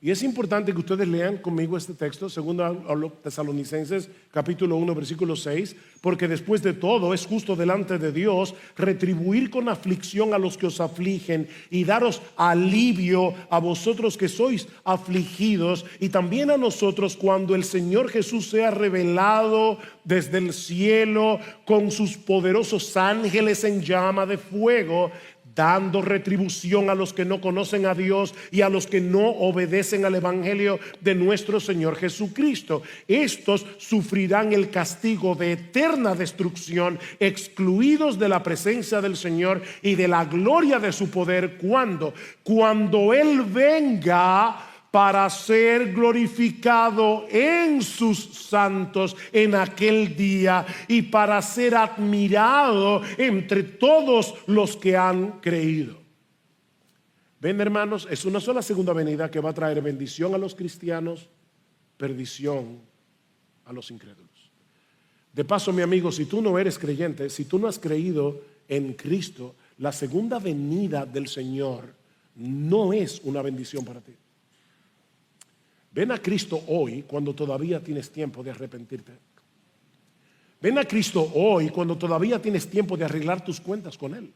y es importante que ustedes lean conmigo este texto, segundo a los Tesalonicenses, capítulo 1, versículo 6, porque después de todo es justo delante de Dios retribuir con aflicción a los que os afligen y daros alivio a vosotros que sois afligidos, y también a nosotros cuando el Señor Jesús sea revelado desde el cielo con sus poderosos ángeles en llama de fuego, dando retribución a los que no conocen a Dios y a los que no obedecen al evangelio de nuestro Señor Jesucristo. Estos sufrirán el castigo de eterna destrucción, excluidos de la presencia del Señor y de la gloria de su poder cuando Él venga para ser glorificado en sus santos en aquel día y para ser admirado entre todos los que han creído. Ven, hermanos, es una sola segunda venida que va a traer bendición a los cristianos, perdición a los incrédulos. De paso, mi amigo, si tú no eres creyente, si tú no has creído en Cristo, la segunda venida del Señor no es una bendición para ti. Ven a Cristo hoy cuando todavía tienes tiempo de arrepentirte. Ven a Cristo hoy cuando todavía tienes tiempo de arreglar tus cuentas con Él.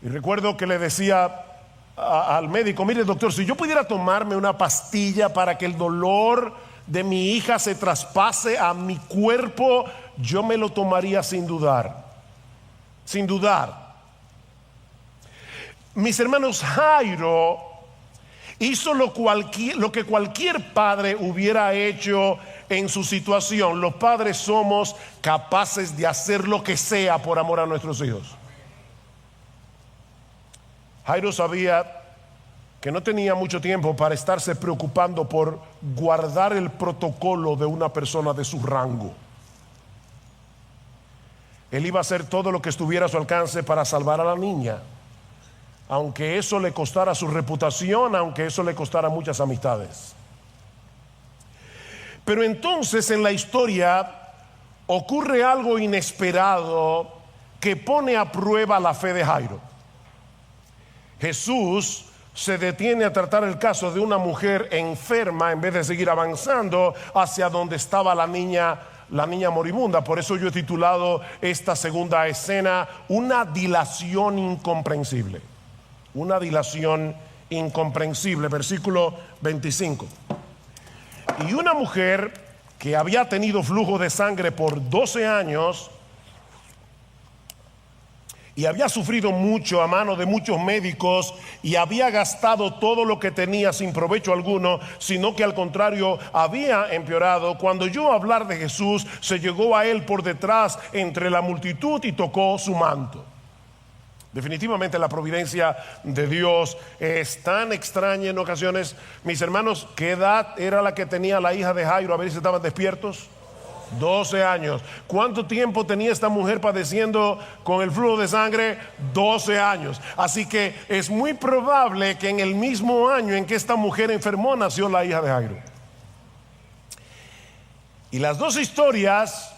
Y recuerdo que le decía al médico: mire, doctor, si yo pudiera tomarme una pastilla para que el dolor de mi hija se traspase a mi cuerpo, yo me lo tomaría sin dudar. Sin dudar. Mis hermanos, Jairo hizo lo que cualquier padre hubiera hecho en su situación. Los padres somos capaces de hacer lo que sea por amor a nuestros hijos. Jairo sabía que no tenía mucho tiempo para estarse preocupando por guardar el protocolo de una persona de su rango. Él iba a hacer todo lo que estuviera a su alcance para salvar a la niña, aunque eso le costara su reputación, aunque eso le costara muchas amistades. Pero entonces en la historia ocurre algo inesperado que pone a prueba la fe de Jairo. Jesús se detiene a tratar el caso de una mujer enferma en vez de seguir avanzando hacia donde estaba la niña moribunda. Por eso yo he titulado esta segunda escena una dilación incomprensible. Una dilación incomprensible. Versículo 25. Y una mujer que había tenido flujo de sangre por 12 años y había sufrido mucho a mano de muchos médicos y había gastado todo lo que tenía sin provecho alguno, sino que al contrario había empeorado, cuando oyó hablar de Jesús, se llegó a él por detrás entre la multitud y tocó su manto. Definitivamente la providencia de Dios es tan extraña en ocasiones. Mis hermanos, ¿qué edad era la que tenía la hija de Jairo? A ver si estaban despiertos. 12 años. ¿Cuánto tiempo tenía esta mujer padeciendo con el flujo de sangre? 12 años. Así que es muy probable que en el mismo año en que esta mujer enfermó nació la hija de Jairo. Y las dos historias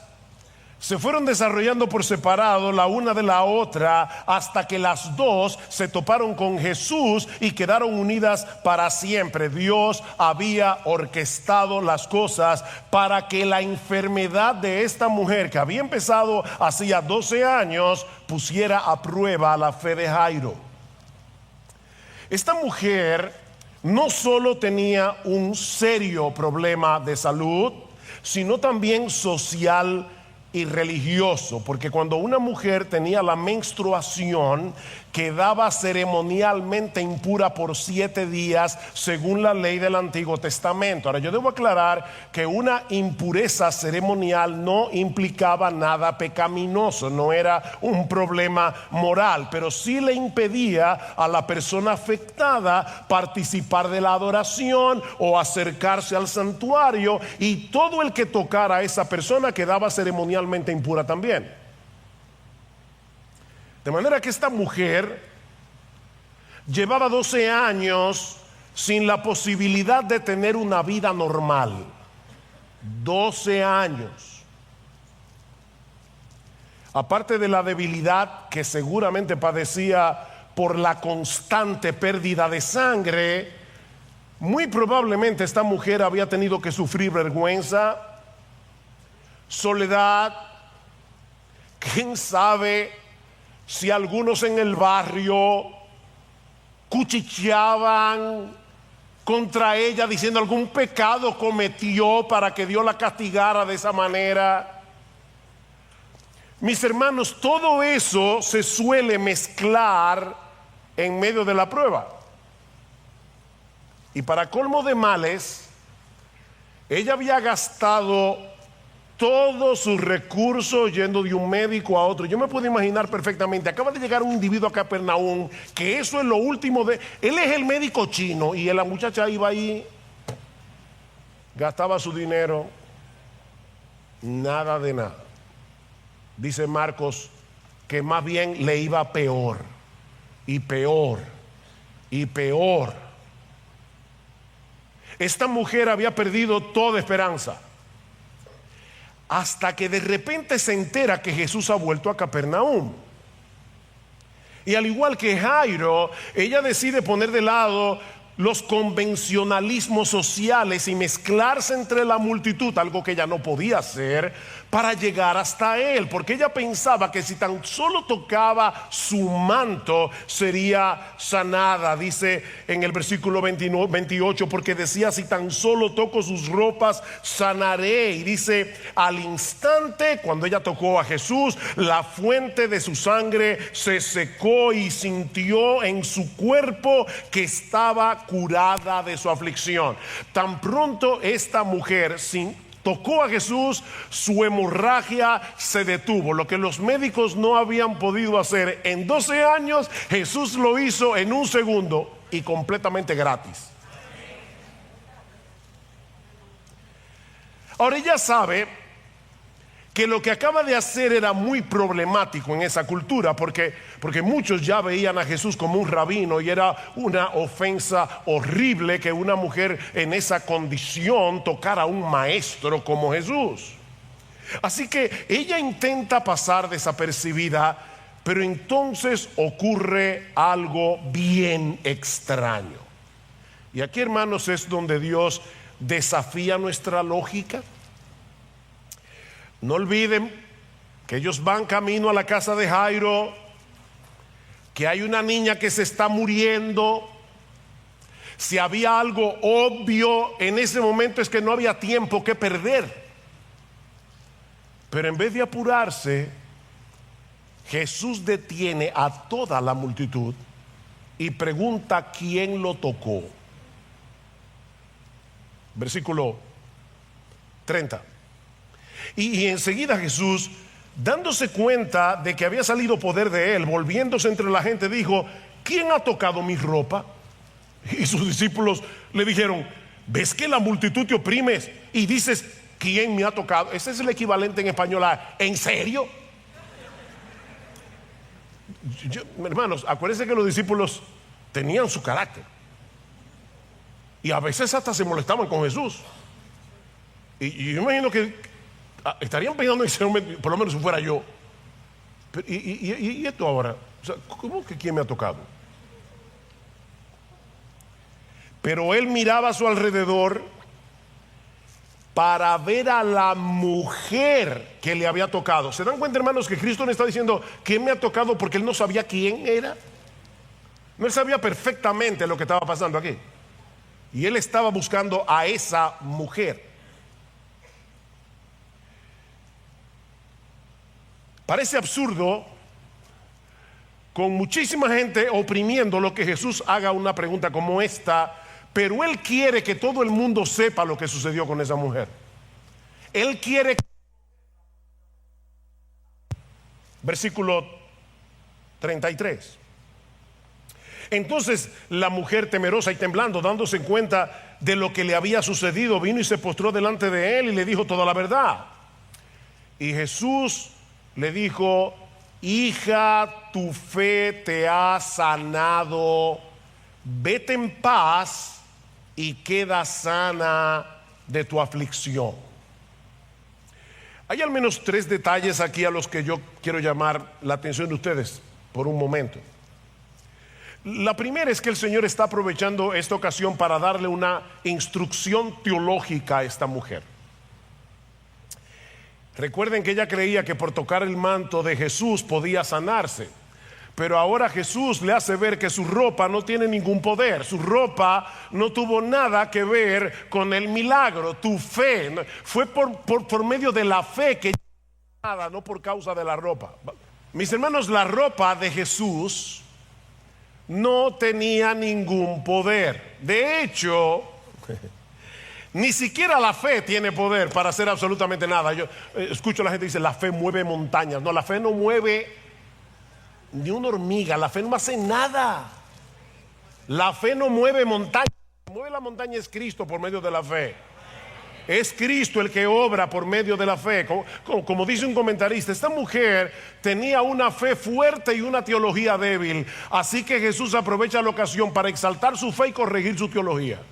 se fueron desarrollando por separado la una de la otra hasta que las dos se toparon con Jesús y quedaron unidas para siempre. Dios había orquestado las cosas para que la enfermedad de esta mujer, que había empezado hacía 12 años, pusiera a prueba la fe de Jairo. Esta mujer no solo tenía un serio problema de salud, sino también social y religioso, porque cuando una mujer tenía la menstruación, quedaba ceremonialmente impura por 7 días según la ley del Antiguo Testamento. Ahora, yo debo aclarar que una impureza ceremonial no implicaba nada pecaminoso, no era un problema moral, pero sí le impedía a la persona afectada participar de la adoración o acercarse al santuario, y todo el que tocara a esa persona quedaba ceremonialmente impura también. De manera que esta mujer llevaba 12 años sin la posibilidad de tener una vida normal. 12 años. Aparte de la debilidad que seguramente padecía por la constante pérdida de sangre, muy probablemente esta mujer había tenido que sufrir vergüenza, soledad. ¿Quién sabe si algunos en el barrio cuchicheaban contra ella diciendo algún pecado cometió para que Dios la castigara de esa manera? Mis hermanos, todo eso se suele mezclar en medio de la prueba. Y para colmo de males, ella había gastado todos sus recursos yendo de un médico a otro. Yo me puedo imaginar perfectamente, acaba de llegar un individuo a Capernaum, que eso es lo último de... Él es el médico chino y la muchacha iba ahí, gastaba su dinero, nada de nada. Dice Marcos que más bien le iba peor y peor y peor. Esta mujer había perdido toda esperanza, hasta que de repente se entera que Jesús ha vuelto a Capernaum. Y al igual que Jairo, ella decide poner de lado los convencionalismos sociales y mezclarse entre la multitud, algo que ella no podía hacer, para llegar hasta él, porque ella pensaba que si tan solo tocaba su manto sería sanada. Dice en el versículo 28, porque decía: si tan solo toco sus ropas sanaré. Y dice: al instante, cuando ella tocó a Jesús, la fuente de su sangre se secó y sintió en su cuerpo que estaba curada de su aflicción. Tan pronto esta mujer tocó a Jesús, su hemorragia se detuvo. Lo que los médicos no habían podido hacer en 12 años, Jesús lo hizo en un segundo y completamente gratis. Ahora ella sabe que lo que acaba de hacer era muy problemático en esa cultura, porque muchos ya veían a Jesús como un rabino, y era una ofensa horrible que una mujer en esa condición tocara a un maestro como Jesús. Así que ella intenta pasar desapercibida, pero entonces ocurre algo bien extraño. Y aquí, hermanos, es donde Dios desafía nuestra lógica. No olviden que ellos van camino a la casa de Jairo, que hay una niña que se está muriendo. Si había algo obvio en ese momento, es que no había tiempo que perder. Pero en vez de apurarse, Jesús detiene a toda la multitud y pregunta quién lo tocó. Versículo 30. Y enseguida Jesús, dándose cuenta de que había salido poder de él, volviéndose entre la gente, dijo: ¿quién ha tocado mi ropa? Y sus discípulos le dijeron: ¿ves que la multitud te oprimes y dices quién me ha tocado? Ese es el equivalente en español a ¿en serio? Hermanos, acuérdense que los discípulos tenían su carácter y a veces hasta se molestaban con Jesús. Y yo imagino que estarían pensando en, por lo menos si fuera yo, pero, y esto ahora, o sea, ¿cómo que quién me ha tocado? Pero él miraba a su alrededor para ver a la mujer que le había tocado. ¿Se dan cuenta, hermanos, que Cristo no está diciendo quién me ha tocado porque él no sabía quién era? No, él sabía perfectamente lo que estaba pasando aquí, y él estaba buscando a esa mujer. Parece absurdo, con muchísima gente oprimiendo, lo que Jesús haga una pregunta como esta, pero él quiere que todo el mundo sepa lo que sucedió con esa mujer. Él quiere. Versículo 33. Entonces la mujer, temerosa y temblando, dándose cuenta de lo que le había sucedido, vino y se postró delante de él y le dijo toda la verdad. Y Jesús le dijo: hija, tu fe te ha sanado, vete en paz y queda sana de tu aflicción. Hay al menos 3 detalles aquí a los que yo quiero llamar la atención de ustedes por un momento. La primera es que el Señor está aprovechando esta ocasión para darle una instrucción teológica a esta mujer. Recuerden que ella creía que por tocar el manto de Jesús podía sanarse, pero ahora Jesús le hace ver que su ropa no tiene ningún poder. Su ropa no tuvo nada que ver con el milagro. Tu fe fue por medio de la fe que Nada, no por causa de la ropa. Mis hermanos, la ropa de Jesús no tenía ningún poder. De hecho, ni siquiera la fe tiene poder para hacer absolutamente nada. Yo escucho a la gente que dice, la fe mueve montañas. No, la fe no mueve ni una hormiga. La fe no hace nada. La fe no mueve montañas. Mueve la montaña es Cristo por medio de la fe. Es Cristo el que obra por medio de la fe. Como dice un comentarista, esta mujer tenía una fe fuerte y una teología débil. Así que Jesús aprovecha la ocasión para exaltar su fe y corregir su teología.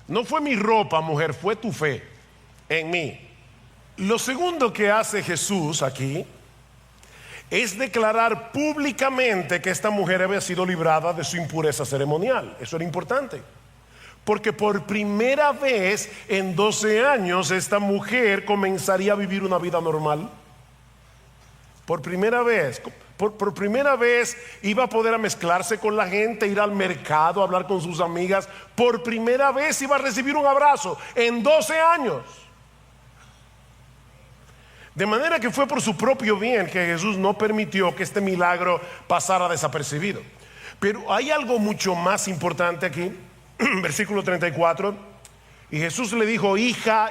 No fue mi ropa, mujer, fue tu fe en mí. Lo segundo que hace Jesús aquí es declarar públicamente que esta mujer había sido librada de su impureza ceremonial. Eso era importante. Porque por primera vez en 12 años esta mujer comenzaría a vivir una vida normal. Por primera vez, por primera vez iba a poder mezclarse con la gente, ir al mercado, hablar con sus amigas. Por primera vez iba a recibir un abrazo en 12 años. De manera que fue por su propio bien que Jesús no permitió que este milagro pasara desapercibido. Pero hay algo mucho más importante aquí. Versículo 34. Y Jesús le dijo: hija,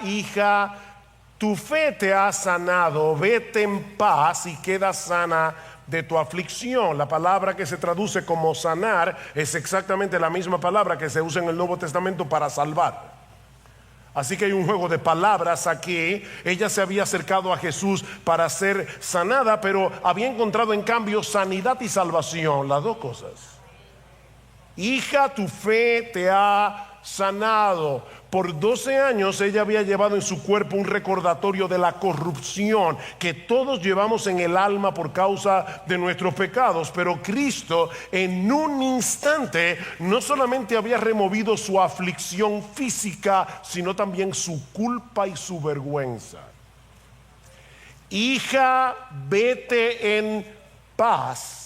tu fe te ha sanado, vete en paz y queda sana de tu aflicción. La palabra que se traduce como sanar es exactamente la misma palabra que se usa en el Nuevo Testamento para salvar. Así que hay un juego de palabras aquí. Ella se había acercado a Jesús para ser sanada, pero había encontrado en cambio sanidad y salvación, las dos cosas. Hija, tu fe te ha sanado. Por 12 años ella había llevado en su cuerpo un recordatorio de la corrupción que todos llevamos en el alma por causa de nuestros pecados. Pero Cristo en un instante no solamente había removido su aflicción física, sino también su culpa y su vergüenza. Hija, vete en paz.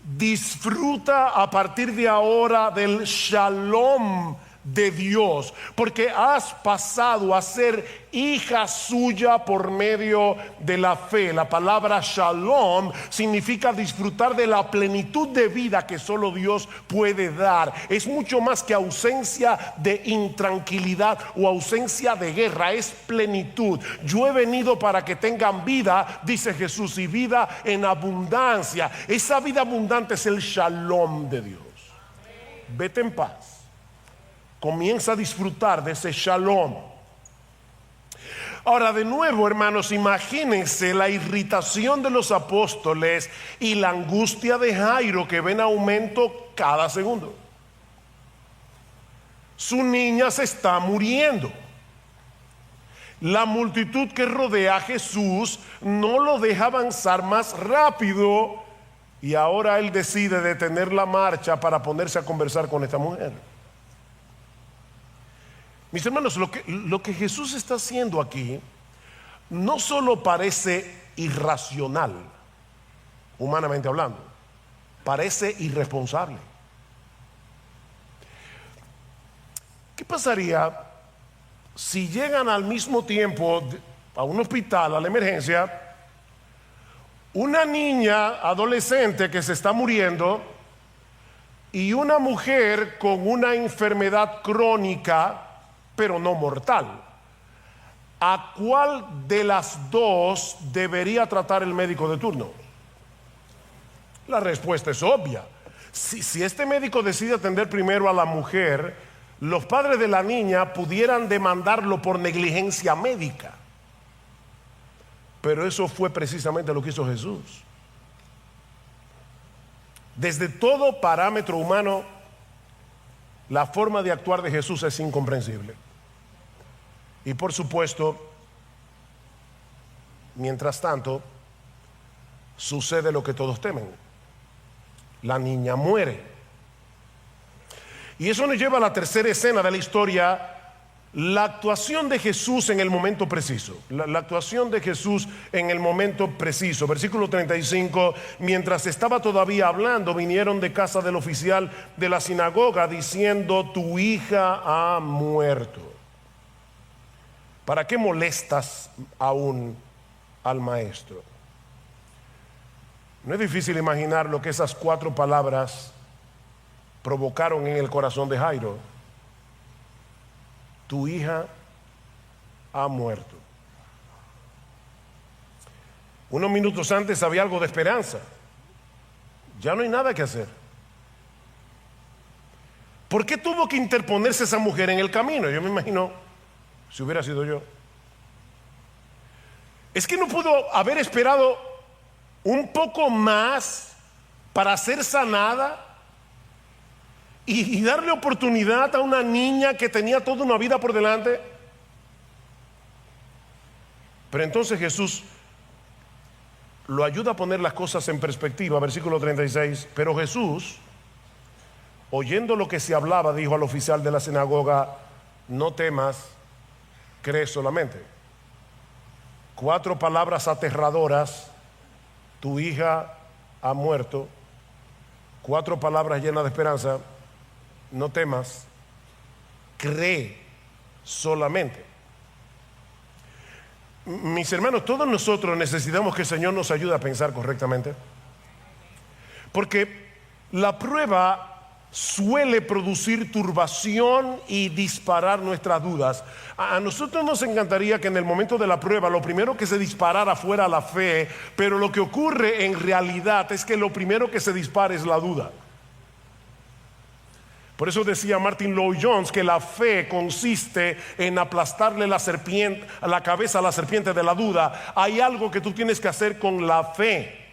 Disfruta a partir de ahora del shalom de Dios, porque has pasado a ser hija suya por medio de la fe. La palabra shalom significa disfrutar de la plenitud de vida que solo Dios puede dar. Es mucho más que ausencia de intranquilidad o ausencia de guerra, es plenitud. Yo he venido para que tengan vida, dice Jesús, y vida en abundancia. Esa vida abundante es el shalom de Dios. Vete en paz. Comienza a disfrutar de ese shalom. Ahora, de nuevo, hermanos, imagínense la irritación de los apóstoles y la angustia de Jairo, que ven aumento cada segundo. Su niña se está muriendo. La multitud que rodea a Jesús no lo deja avanzar más rápido, y ahora él decide detener la marcha para ponerse a conversar con esta mujer. Mis hermanos, lo que Jesús está haciendo aquí no solo parece irracional, humanamente hablando, parece irresponsable. ¿Qué pasaría si llegan al mismo tiempo a un hospital, a la emergencia, una niña adolescente que se está muriendo y una mujer con una enfermedad crónica pero no mortal? ¿A cuál de las dos debería tratar el médico de turno? La respuesta es obvia. Si este médico decide atender primero a la mujer, los padres de la niña pudieran demandarlo por negligencia médica. Pero eso fue precisamente lo que hizo Jesús. Desde todo parámetro humano, la forma de actuar de Jesús es incomprensible. Y por supuesto, mientras tanto, sucede lo que todos temen. La niña muere. Y eso nos lleva a la tercera escena de la historia, la actuación de Jesús en el momento preciso. La actuación de Jesús en el momento preciso. Versículo 35, mientras estaba todavía hablando, vinieron de casa del oficial de la sinagoga diciendo: tu hija ha muerto. ¿Para qué molestas aún al maestro. No es difícil imaginar lo que esas 4 palabras provocaron en el corazón de Jairo. Tu hija ha muerto. Unos minutos antes había algo de esperanza. Ya no hay nada que hacer. ¿Por qué tuvo que interponerse esa mujer en el camino? Yo me imagino, si hubiera sido yo. Es que no pudo haber esperado un poco más para ser sanada y darle oportunidad a una niña que tenía toda una vida por delante. Pero entonces Jesús lo ayuda a poner las cosas en perspectiva. Versículo 36. Pero Jesús, oyendo lo que se hablaba, dijo al oficial de la sinagoga: no temas, cree solamente. 4 palabras aterradoras: tu hija ha muerto. 4 palabras llenas de esperanza: no temas, cree solamente. Mis hermanos, todos nosotros necesitamos que el Señor nos ayude a pensar correctamente, porque la prueba suele producir turbación y disparar nuestras dudas. A nosotros nos encantaría que en el momento de la prueba lo primero que se disparara fuera la fe, pero lo que ocurre en realidad es que lo primero que se dispara es la duda. Por eso decía Martin Lloyd-Jones que la fe consiste en aplastarle la cabeza a la serpiente de la duda. Hay algo que tú tienes que hacer con la fe.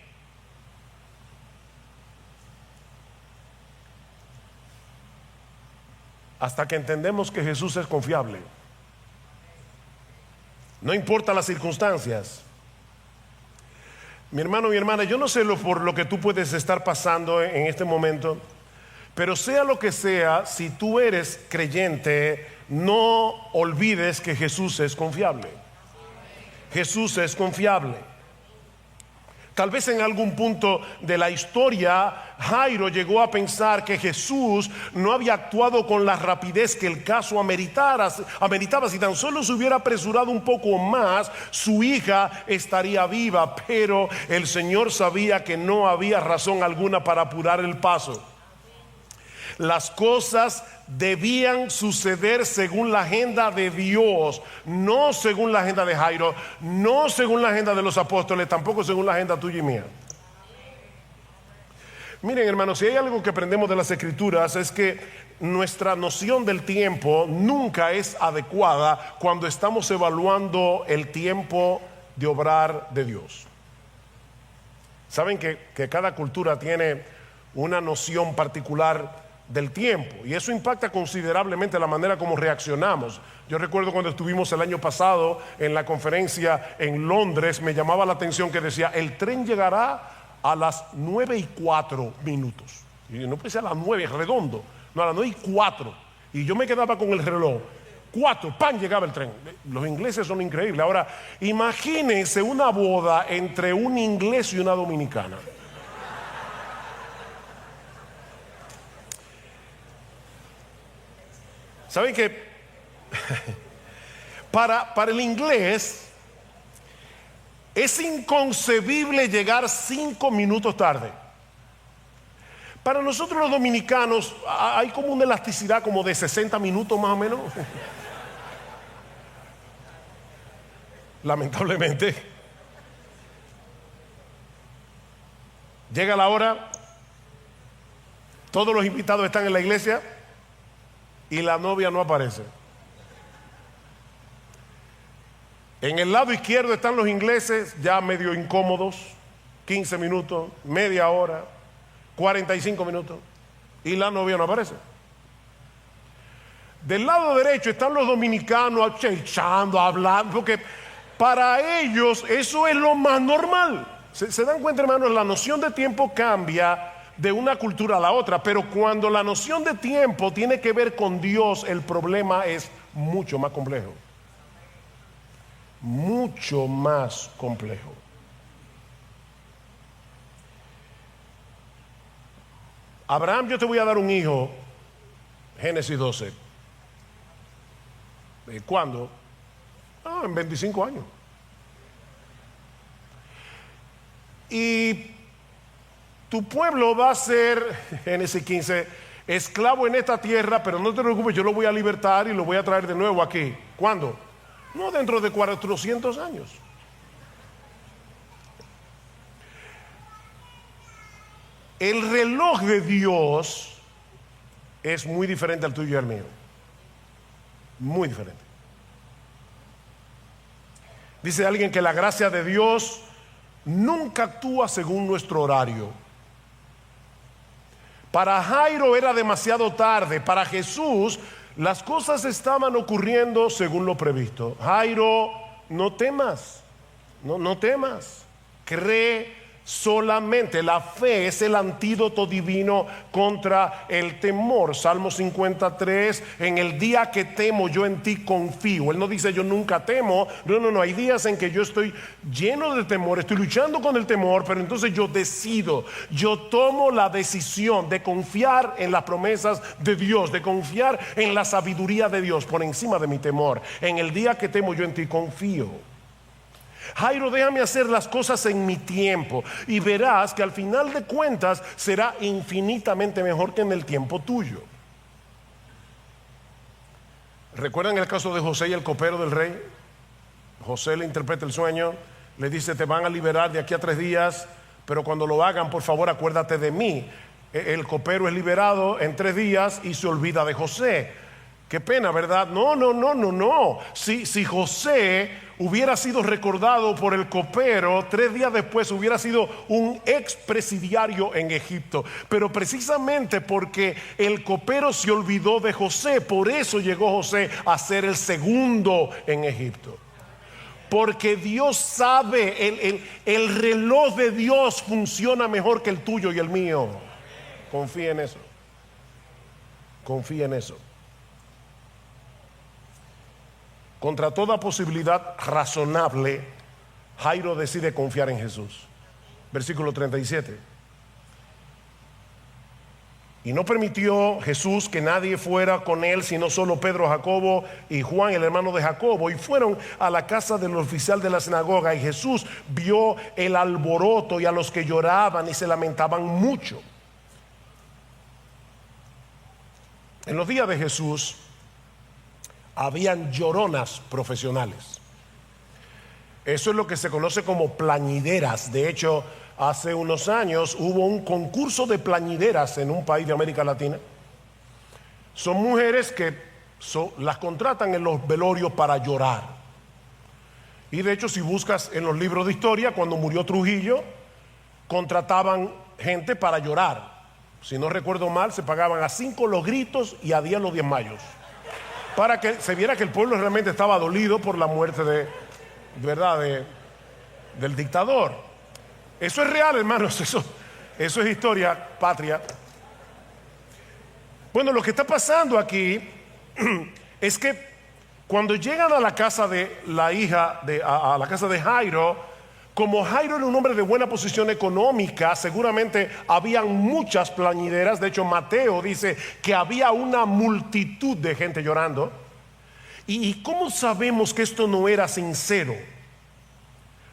Hasta que entendemos que Jesús es confiable. No importa las circunstancias. Mi hermano, mi hermana, yo no sé por lo que tú puedes estar pasando en este momento, pero sea lo que sea, si tú eres creyente, no olvides que Jesús es confiable. Jesús es confiable. Tal vez en algún punto de la historia Jairo llegó a pensar que Jesús no había actuado con la rapidez que el caso ameritaba. Si tan solo se hubiera apresurado un poco más, su hija estaría viva. Pero el Señor sabía que no había razón alguna para apurar el paso. Las cosas debían suceder según la agenda de Dios, no según la agenda de Jairo, no según la agenda de los apóstoles, tampoco según la agenda tuya y mía. Miren, hermanos, si hay algo que aprendemos de las Escrituras es que nuestra noción del tiempo nunca es adecuada cuando estamos evaluando el tiempo de obrar de Dios. Saben que cada cultura tiene una noción particular del tiempo, y eso impacta considerablemente la manera como reaccionamos. Yo recuerdo cuando estuvimos el año pasado en la conferencia en Londres, me llamaba la atención que decía: el tren llegará a las 9:04. Y no puede ser a las 9 redondo, no, a las 9:04. Y yo me quedaba con el reloj 4, ¡pam!, llegaba el tren. Los ingleses son increíbles. Ahora imagínense una boda entre un inglés y una dominicana. ¿Saben que para el inglés es inconcebible llegar 5 minutos tarde? Para nosotros los dominicanos hay como una elasticidad como de 60 minutos más o menos. Lamentablemente. Llega la hora, todos los invitados están en la iglesia y la novia no aparece. En el lado izquierdo están los ingleses ya medio incómodos, 15 minutos, media hora, 45 minutos, y la novia no aparece. Del lado derecho están los dominicanos echando, hablando, porque para ellos eso es lo más normal. ¿Se dan cuenta, hermanos? La noción de tiempo cambia de una cultura a la otra, pero cuando la noción de tiempo tiene que ver con Dios, el problema es mucho más complejo. Mucho más complejo. Abraham, yo te voy a dar un hijo, Génesis 12. ¿Cuándo? En 25 años. y tu pueblo va a ser, Génesis 15, esclavo en esta tierra, pero no te preocupes, yo lo voy a libertar y lo voy a traer de nuevo aquí. ¿Cuándo? No dentro de 400 años. El reloj de Dios es muy diferente al tuyo y al mío. Muy diferente. Dice alguien que la gracia de Dios nunca actúa según nuestro horario. Para Jairo era demasiado tarde. Para Jesús las cosas estaban ocurriendo según lo previsto. Jairo, no temas, no temas. Cree solamente. La fe es el antídoto divino contra el temor. Salmo 53, en el día que temo yo en ti confío. Él no dice yo nunca temo. No, hay días en que yo estoy lleno de temor, estoy luchando con el temor, pero entonces yo decido, yo tomo la decisión de confiar en las promesas de Dios, de confiar en la sabiduría de Dios por encima de mi temor. En el día que temo yo en ti confío. Jairo, déjame hacer las cosas en mi tiempo y verás que al final de cuentas será infinitamente mejor que en el tiempo tuyo. ¿Recuerdan el caso de José y el copero del rey? José le interpreta el sueño, le dice: te van a liberar de aquí a 3 días, pero cuando lo hagan, por favor, acuérdate de mí. El copero es liberado en 3 días y se olvida de José. Qué pena, ¿verdad? No. Si José hubiera sido recordado por el copero, 3 días después hubiera sido un expresidiario en Egipto. Pero precisamente porque el copero se olvidó de José, por eso llegó José a ser el segundo en Egipto. Porque Dios sabe, el reloj de Dios funciona mejor que el tuyo y el mío. Confía en eso. Confía en eso. Contra toda posibilidad razonable, Jairo decide confiar en Jesús. Versículo 37. Y no permitió Jesús que nadie fuera con él, sino solo Pedro, Jacobo y Juan, el hermano de Jacobo. Y fueron a la casa del oficial de la sinagoga. Y Jesús vio el alboroto y a los que lloraban y se lamentaban mucho. En los días de Jesús habían lloronas profesionales. Eso es lo que se conoce como plañideras. De hecho, hace unos años hubo un concurso de plañideras en un país de América Latina. Son mujeres que las contratan en los velorios para llorar. Y de hecho, si buscas en los libros de historia, cuando murió Trujillo, contrataban gente para llorar. Si no recuerdo mal, se pagaban a 5 los gritos y a 10 los desmayos, para que se viera que el pueblo realmente estaba dolido por la muerte del dictador. Eso es real, hermanos, eso es historia patria. Bueno, lo que está pasando aquí es que cuando llegan a la casa de la hija, a la casa de Jairo, como Jairo era un hombre de buena posición económica, seguramente habían muchas plañideras. De hecho, Mateo dice que había una multitud de gente llorando. ¿Y cómo sabemos que esto no era sincero?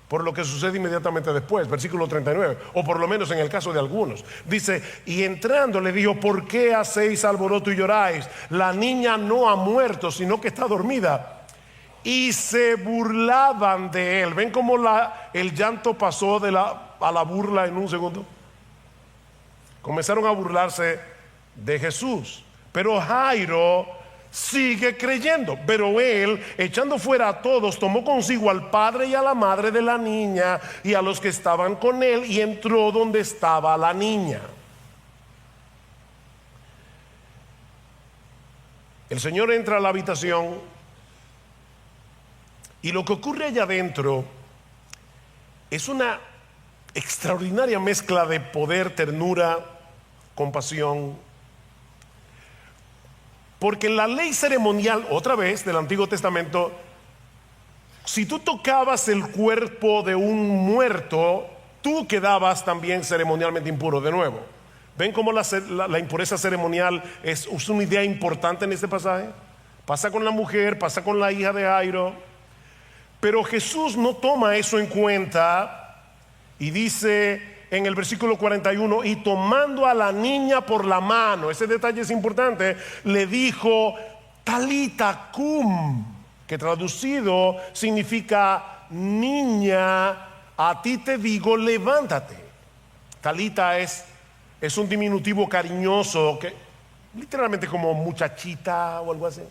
Por lo que sucede inmediatamente después, versículo 39, o por lo menos en el caso de algunos. Dice: y entrando le dijo: ¿por qué hacéis alboroto y lloráis? La niña no ha muerto, sino que está dormida. Y se burlaban de él. ¿Ven cómo el llanto pasó a la burla en un segundo? Comenzaron a burlarse de Jesús. Pero Jairo sigue creyendo. Pero él, echando fuera a todos, tomó consigo al padre y a la madre de la niña y a los que estaban con él, y entró donde estaba la niña. El Señor entra a la habitación. Y lo que ocurre allá adentro es una extraordinaria mezcla de poder, ternura, compasión. Porque en la ley ceremonial, otra vez, del Antiguo Testamento, si tú tocabas el cuerpo de un muerto, tú quedabas también ceremonialmente impuro de nuevo. ¿Ven cómo la impureza ceremonial es una idea importante en este pasaje? Pasa con la mujer, pasa con la hija de Jairo. Pero Jesús no toma eso en cuenta Y dice en el versículo 41, y tomando a la niña por la mano, ese detalle es importante, le dijo, Talita cum, que traducido significa, niña, a ti te digo, levántate. Talita es un diminutivo cariñoso, que literalmente como muchachita o algo así.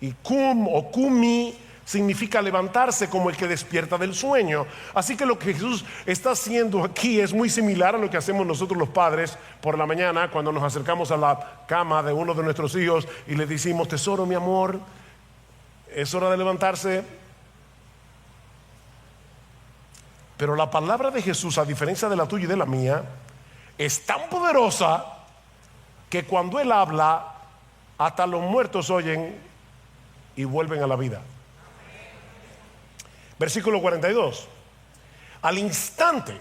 Y cum o cumi significa levantarse, como el que despierta del sueño. Así que lo que Jesús está haciendo aquí es muy similar a lo que hacemos nosotros los padres por la mañana cuando nos acercamos a la cama de uno de nuestros hijos y le decimos, tesoro, mi amor, es hora de levantarse. Pero la palabra de Jesús, a diferencia de la tuya y de la mía, es tan poderosa que cuando Él habla, hasta los muertos oyen y vuelven a la vida. Versículo 42. Al instante,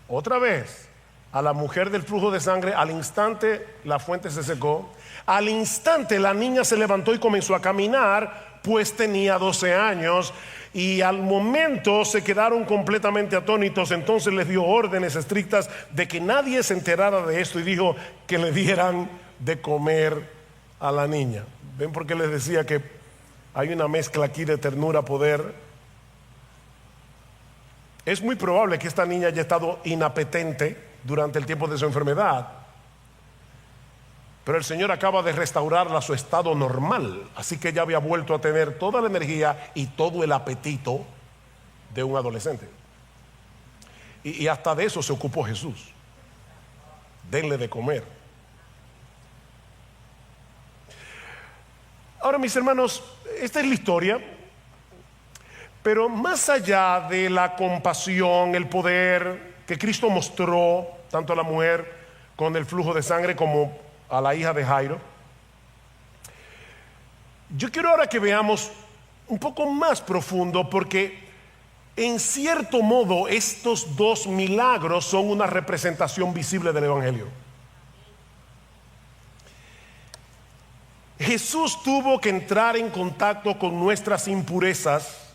otra vez, a la mujer del flujo de sangre, al instante la fuente se secó. Al instante la niña se levantó y comenzó a caminar, pues tenía 12 años. Y al momento se quedaron completamente atónitos. Entonces les dio órdenes estrictas de que nadie se enterara de esto y dijo que le dieran de comer a la niña. ¿Ven por qué les decía que hay una mezcla aquí de ternura, poder? Es muy probable que esta niña haya estado inapetente durante el tiempo de su enfermedad, pero el Señor acaba de restaurarla a su estado normal, así que ella había vuelto a tener toda la energía y todo el apetito de un adolescente. Y hasta de eso se ocupó Jesús. Denle de comer. Ahora, mis hermanos, esta es la historia, pero más allá de la compasión, el poder que Cristo mostró tanto a la mujer con el flujo de sangre como a la hija de Jairo, yo quiero ahora que veamos un poco más profundo, porque en cierto modo estos dos milagros son una representación visible del Evangelio. Jesús tuvo que entrar en contacto con nuestras impurezas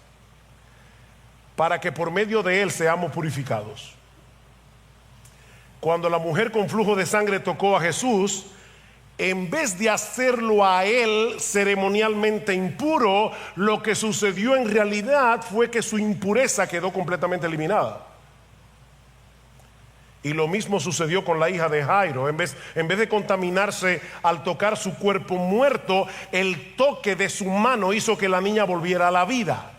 para que por medio de Él seamos purificados. Cuando la mujer con flujo de sangre tocó a Jesús, en vez de hacerlo a Él ceremonialmente impuro, lo que sucedió en realidad fue que su impureza quedó completamente eliminada. Y lo mismo sucedió con la hija de Jairo. En vez de contaminarse al tocar su cuerpo muerto, el toque de su mano hizo que la niña volviera a la vida.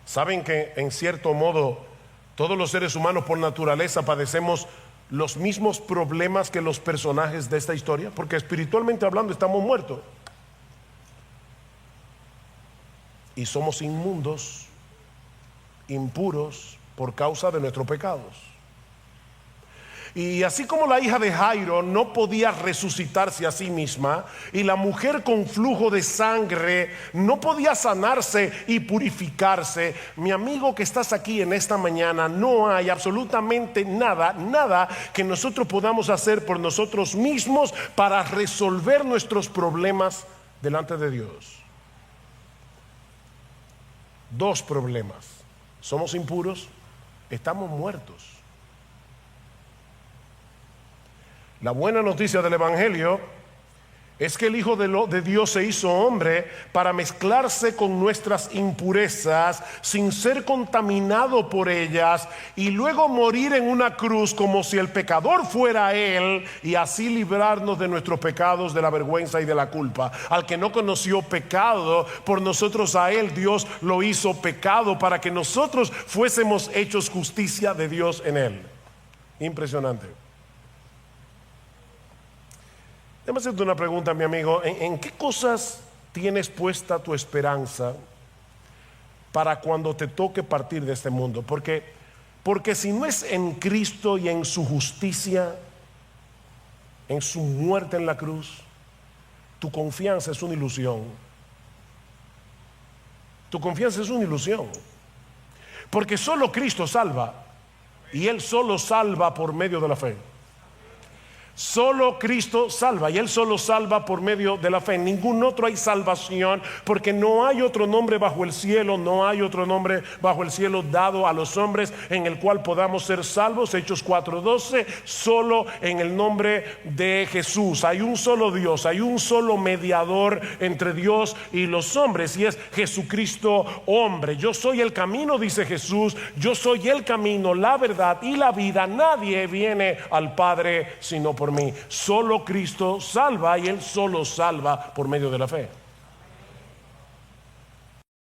¿Saben que en cierto modo todos los seres humanos por naturaleza padecemos los mismos problemas que los personajes de esta historia? Porque espiritualmente hablando estamos muertos y somos inmundos, impuros, por causa de nuestros pecados. Y así como la hija de Jairo no podía resucitarse a sí misma, y la mujer con flujo de sangre no podía sanarse y purificarse, mi amigo que estás aquí en esta mañana, no hay absolutamente nada que nosotros podamos hacer por nosotros mismos para resolver nuestros problemas delante de Dios. Dos problemas: somos impuros, estamos muertos. La buena noticia del Evangelio es que el Hijo de Dios se hizo hombre para mezclarse con nuestras impurezas sin ser contaminado por ellas, y luego morir en una cruz como si el pecador fuera Él, y así librarnos de nuestros pecados, de la vergüenza y de la culpa. Al que no conoció pecado, por nosotros a Él Dios lo hizo pecado, para que nosotros fuésemos hechos justicia de Dios en Él. Impresionante. Déjame hacerte una pregunta, mi amigo. ¿En qué cosas tienes puesta tu esperanza para cuando te toque partir de este mundo? Porque si no es en Cristo y en su justicia, en su muerte en la cruz, tu confianza es una ilusión. Tu confianza es una ilusión. Porque solo Cristo salva, y Él solo salva por medio de la fe. Solo Cristo salva, y Él solo salva por medio de la fe. En ningún otro hay salvación, porque no hay otro nombre bajo el cielo, no hay otro nombre bajo el cielo dado a los hombres en el cual podamos ser salvos. Hechos 4:12, solo en el nombre de Jesús. Hay un solo Dios, hay un solo mediador entre Dios y los hombres, y es Jesucristo hombre. Yo soy el camino, dice Jesús, yo soy el camino, la verdad y la vida. Nadie viene al Padre sino por mí. Solo Cristo salva, y Él solo salva por medio de la fe.